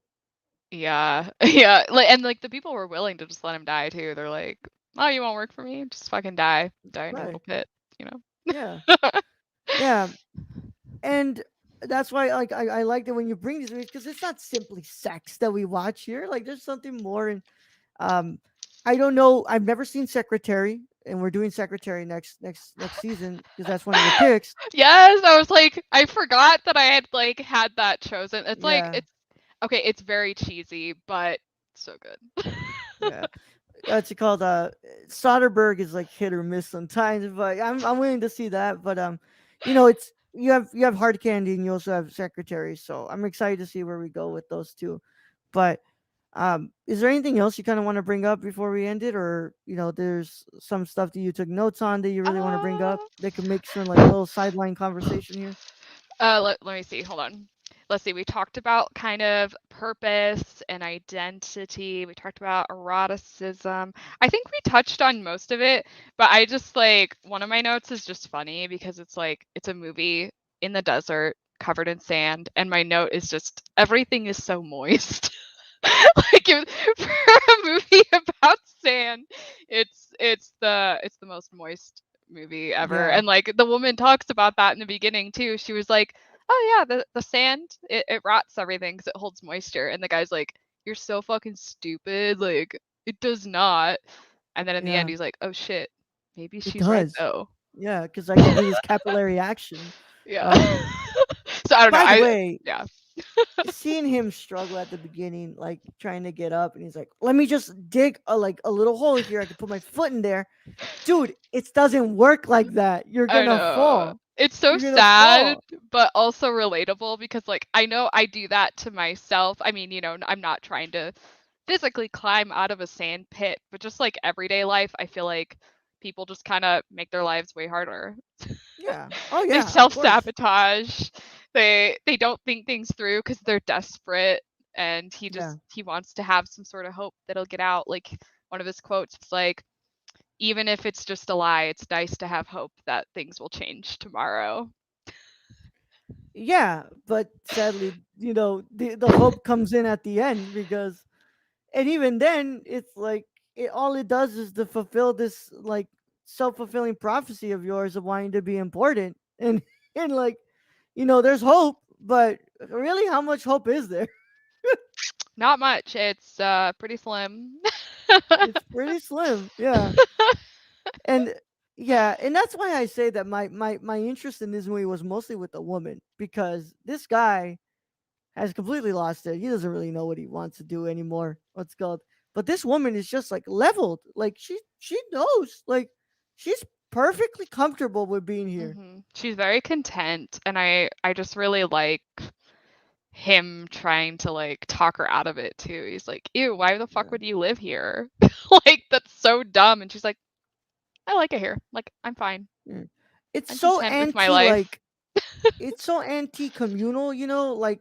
Yeah. Yeah. Like, and like the people were willing to just let him die too. They're like, "Oh, you won't work for me? Just fucking die. Die in your Right. little pit," you know. Yeah. Yeah. And that's why, like, I like that when you bring these movies, because it's not simply sex that we watch here. Like, there's something more. And um I don't know, I've never seen Secretary, and we're doing Secretary next season, because that's one of your picks. Yes, I was like, I forgot that I had like had that chosen. It's like Yeah. it's Okay, it's very cheesy, but so good. Yeah. What's it called? Soderbergh is like hit or miss sometimes, but I'm willing to see that. But it's you have hard candy and you also have secretary, so I'm excited to see where we go with those two. But is there anything else you kind of want to bring up before we end it, or there's some stuff that you took notes on that you really want to bring up Uh, that could make some like little sideline conversation here? let me see. Hold on. Let's see. We talked about kind of purpose and identity. We talked about eroticism. I think we touched on most of it, but I just like one of my notes is just funny because it's like it's a movie in the desert covered in sand, and my note is just everything is so moist. Like for a movie about sand, it's the most moist movie ever. Yeah, And like the woman talks about that in the beginning too. She was like, "Oh yeah, the sand it rots everything because it holds moisture." And the guy's like, "You're so fucking stupid. Like it does not." And then in the end, yeah, he's like, "Oh shit, maybe it she's right does. though." Yeah, because I can do this capillary action. Yeah. Um, So I don't know. by the I way, yeah. seeing him struggle at the beginning, like trying to get up, and he's like, "Let me just dig a little hole here. I can put my foot in there." Dude, it doesn't work like that. You're I gonna know. fall. It's so You're gonna sad, fall. but also relatable because, like, I know I do that to myself. I mean, I'm not trying to physically climb out of a sand pit, but just like everyday life, I feel like people just kind of make their lives way harder. Yeah. Oh They yeah, of course. self-sabotage. They don't think things through because they're desperate, and Yeah. he wants to have some sort of hope that he'll get out. Like one of his quotes was like, even if it's just a lie, it's nice to have hope that things will change tomorrow. Yeah, but sadly, the hope comes in at the end because, and even then, it's like all it does is to fulfill this like self-fulfilling prophecy of yours of wanting to be important, and and like, there's hope, but really, how much hope is there? Not much. It's pretty slim. It's pretty slim. Yeah. And yeah, and that's why I say that my interest in this movie was mostly with the woman, because this guy has completely lost it. He doesn't really know what he wants to do anymore. What's called. But this woman is just like leveled. Like she knows. Like she's perfectly comfortable with being here. She's very content, and I just really like him trying to like talk her out of it too. He's like, "Ew, why the fuck Yeah. would you live here? Like that's so dumb." And she's like, "I like it here. Like I'm fine. Yeah. It's I'm so content with my anti life." like it's so anti-communal, like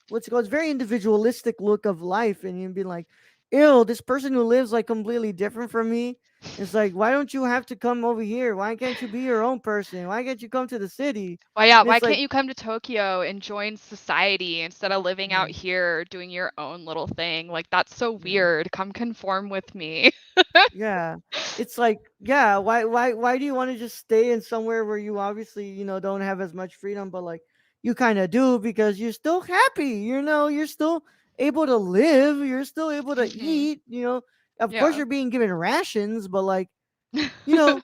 what's it called? It's very individualistic look of life, and you'd be like, "Ew, this person who lives like completely different from me." It's like, why don't you have to come over here? Why can't you be your own person? Why can't you come to the city? Why yeah, And why it's can't like, you come to Tokyo and join society instead of living yeah, out here doing your own little thing? Like that's so yeah, weird. Come conform with me. yeah. It's like, yeah, why do you want to just stay in somewhere where you obviously, don't have as much freedom, but like you kind of do because you're still happy, you're still able to live, you're still able to Mhm. eat, of course Yeah. you're being given rations, but like, you know,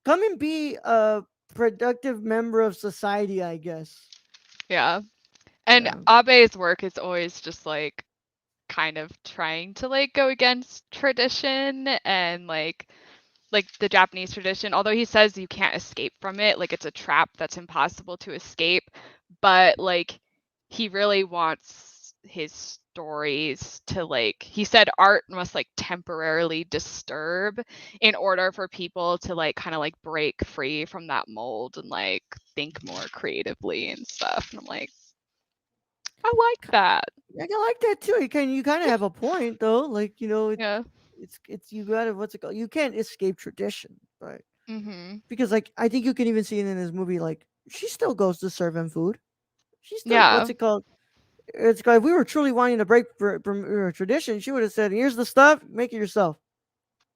come and be a productive member of society, I guess. Yeah. And Yeah. Abe's work is always just like kind of trying to like go against tradition and like the Japanese tradition. Although he says you can't escape from it, like it's a trap that's impossible to escape, but like he really wants his stories to like he said art must like temporarily disturb in order for people to like kind of like break free from that mold and like think more creatively and stuff. And I'm like, I like that. I like that too. You kind of have a point though. Like, Yeah. it's you gotta, what's it called? You can't escape tradition, right? Mhm. Because like I think you can even see it in this movie. Like she still goes to serve him food. She still, what's Yeah. it called? It's called. If we were truly wanting to break from tradition, she would have said, "Here's the stuff. Make it yourself."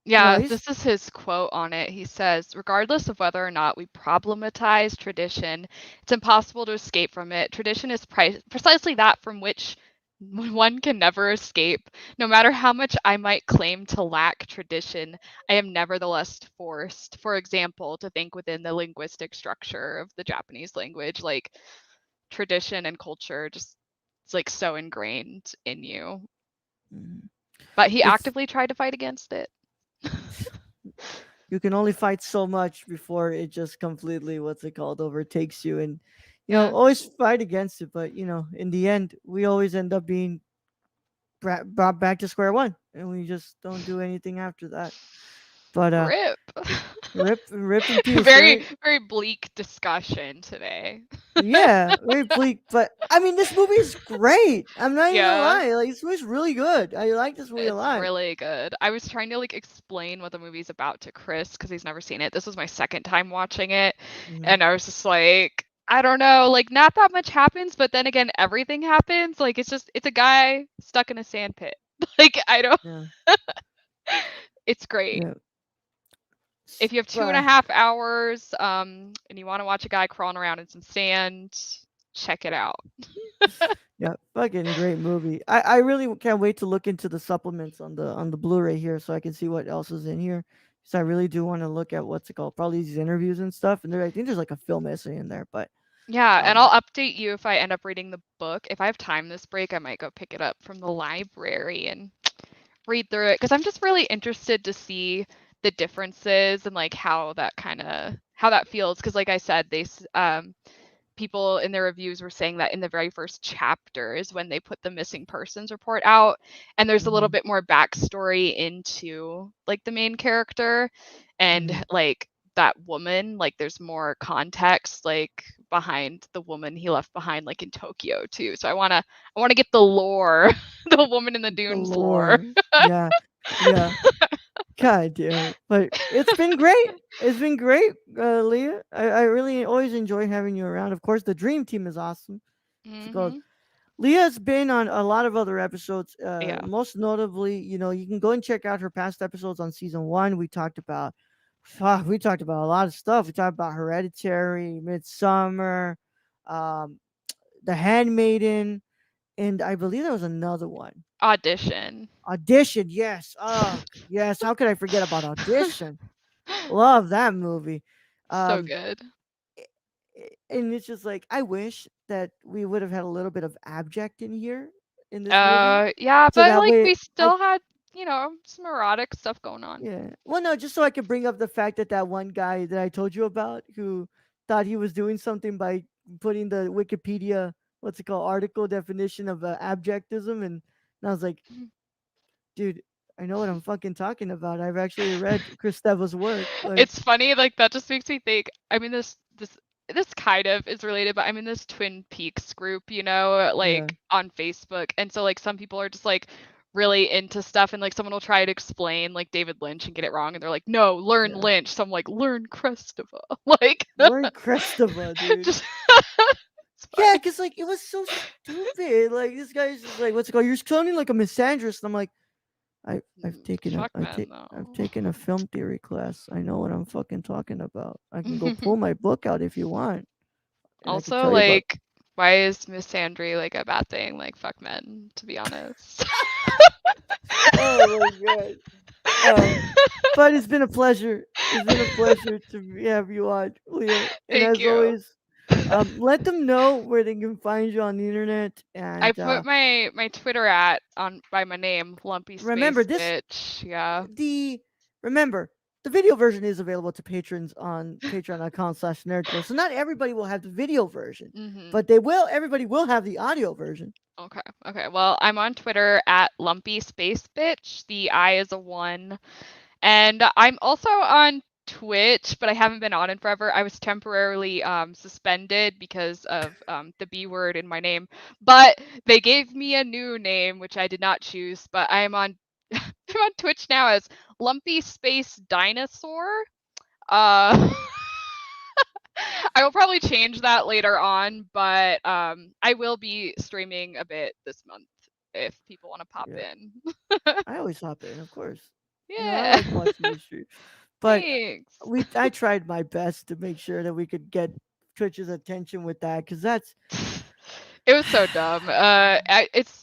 Yeah, He's this is his quote on it. He says, regardless of whether or not we problematize tradition, it's impossible to escape from it. Tradition is precisely that from which one can never escape. No matter how much I might claim to lack tradition, I am nevertheless forced, for example, to think within the linguistic structure of the Japanese language. Like tradition and culture just it's like so ingrained in you. Mhm. But he It's actively tried to fight against it. you can only fight so much before it just completely overtakes you, and Yeah. always fight against it, but in the end we always end up being brought back to square one, and we just don't do anything after that. But Rip. rip in peace, Very, right? very bleak discussion today. Yeah, very bleak. But I mean, this movie is great. I'm not even gonna Yeah. lie. Like, this movie's really good. I like this movie a It's lot. really good. I was trying to like explain what the movie's about to Chris because he's never seen it. This was my second time watching it, Mhm. and I was just like, I don't know, like not that much happens, but then again, everything happens. Like it's a guy stuck in a sand pit. Like I don't. Yeah, It's great. yeah. If you have 2.5 hours, and you want to watch a guy crawling around in some sand, check it out. Yeah, fucking great movie. I really can't wait to look into the supplements on the Blu-ray here, so I can see what else is in here. Because I really do want to look at probably these interviews and stuff. And I think there's like a film essay in there, but Yeah, and I'll update you if I end up reading the book. If I have time this break, I might go pick it up from the library and read through it because I'm just really interested to see the differences and like how that feels because like I said, people in their reviews were saying that in the very first chapter is when they put the missing persons report out, and there's a little Mhm. bit more backstory into like the main character and Mhm. like that woman, like there's more context like behind the woman he left behind like in Tokyo too. So I want to get the lore, the woman in the The dunes lore. lore. Yeah, yeah. God damn it. But it's been great. It's been great, Leah. I really always enjoy having you around. Of course, the Dream Team is awesome. It's called Mhm. Leah's been on a lot of other episodes. Yeah. Most notably, you can go and check out her past episodes on season one. We talked about a lot of stuff. We talked about Hereditary, Midsummer, um, The Handmaiden, and I believe there was another one. Audition. Audition, yes. Oh, yes. How could I forget about Audition? Love that movie. So Um, good. and it's just like I wish that we would have had a little bit of abject in here in this movie, Yeah, so but that like way we I still had, some erotic stuff going on. yeah. Well, no, just so I could bring up the fact that that one guy that I told you about who thought he was doing something by putting the Wikipedia article definition of abjectism, and I was like, dude, I know what I'm fucking talking about. I've actually read Kristeva's work. Like, It's funny, like that just makes me think. I mean, this kind of is related, but I'm in this Twin Peaks group, yeah, like on Facebook, and so like some people are just like really into stuff, and like someone will try to explain like David Lynch and get it wrong, and they're like, no, learn yeah. Lynch. So I'm like, learn Kristeva, like Learn Kristeva, dude. just it's Yeah, funny. because like it was so stupid. Like this guy's just like, what's it called? You're sounding like a misandrist. And I'm like, Fuck men I've though. taken a film theory class. I know what I'm fucking talking about. I can go pull my book out if you want, and I can Also, tell you about. like, why is misandry like a bad thing? Like, fuck men, to be honest. Oh my god. But it's been a pleasure. It's been a pleasure to have you on, Leah. And Thank as you. always, let them know where they can find you on the internet. I And put my Twitter on by my name, Lumpy remember Space this Bitch. Yeah. the remember the video version is available to patrons on patreon.com/nerdcore. So not everybody will have the video version, Mhm. but everybody will have the audio version. Okay. Okay. Well, I'm on Twitter at Lumpy Space Bitch. The I is a 1. And I'm also on Twitch, but I haven't been on in forever. I was temporarily suspended because of the B word in my name. But they gave me a new name, which I did not choose. But I am on I'm on Twitch now as Lumpy Space Dinosaur. Uh, I will probably change that later on, but I will be streaming a bit this month if people want to pop Yeah, in. I always hop in, of course. I Yeah. like watching you stream. But Thanks. I tried my best to make sure that we could get Twitch's attention with that, because that's It was so dumb.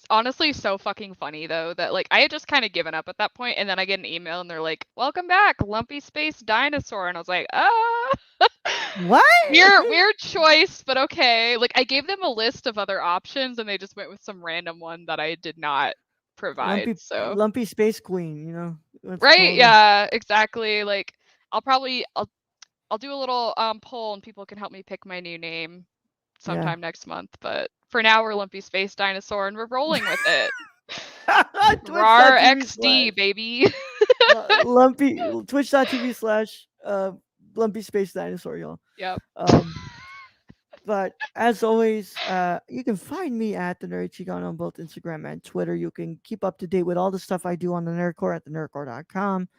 honestly so fucking funny though that like I had just kind of given up at that point, and then I get an email and they're like, "Welcome back, Lumpy Space Dinosaur," and I was like, "Ah." What? Weird choice, but okay. Like I gave them a list of other options and they just went with some random one that I did not provide. So Lumpy Space Queen, you know. That's right, totally... yeah, exactly. Like I'll do a little poll and people can help me pick my new name Yeah. sometime next month. But for now, we're Lumpy Space Dinosaur and we're rolling with it. RAR XD, baby. Lumpy Twitch.tv/ Lumpy Space Dinosaur, y'all. Yep. But as always, you can find me at the Nerd Chigon on both Instagram and Twitter. You can keep up to date with all the stuff I do on the Nerdcore at thenerdcore.com.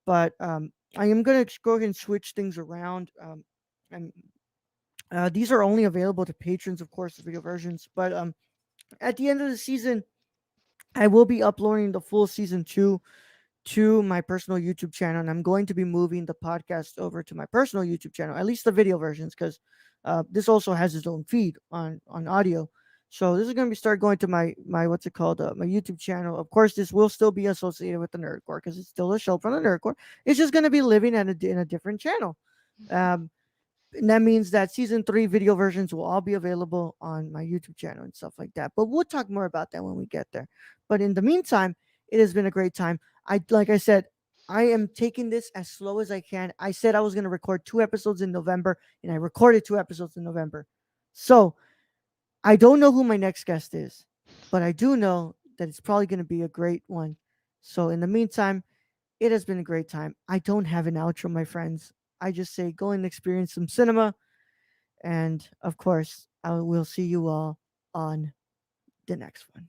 But I am gonna go ahead and switch things around. And these are only available to patrons, of course, the video versions. But at the end of the season, I will be uploading the full season 2 to my personal YouTube channel, and I'm going to be moving the podcast over to my personal YouTube channel, at least the video versions, because this also has its own feed on audio. So this is going to be start going to my what's it called, my YouTube channel. Of course, this will still be associated with the Nerdcore because it's still a show from the Nerdcore. It's just going to be living in a different channel. And that means that season 3 video versions will all be available on my YouTube channel and stuff like that. But we'll talk more about that when we get there. But in the meantime, it has been a great time. Like I said, I am taking this as slow as I can. I said I was going to record 2 episodes in November, and I recorded 2 episodes in November. So I don't know who my next guest is, but I do know that it's probably going to be a great one. So in the meantime, it has been a great time. I don't have an outro, my friends. I just say go and experience some cinema. And of course, I will see you all on the next one.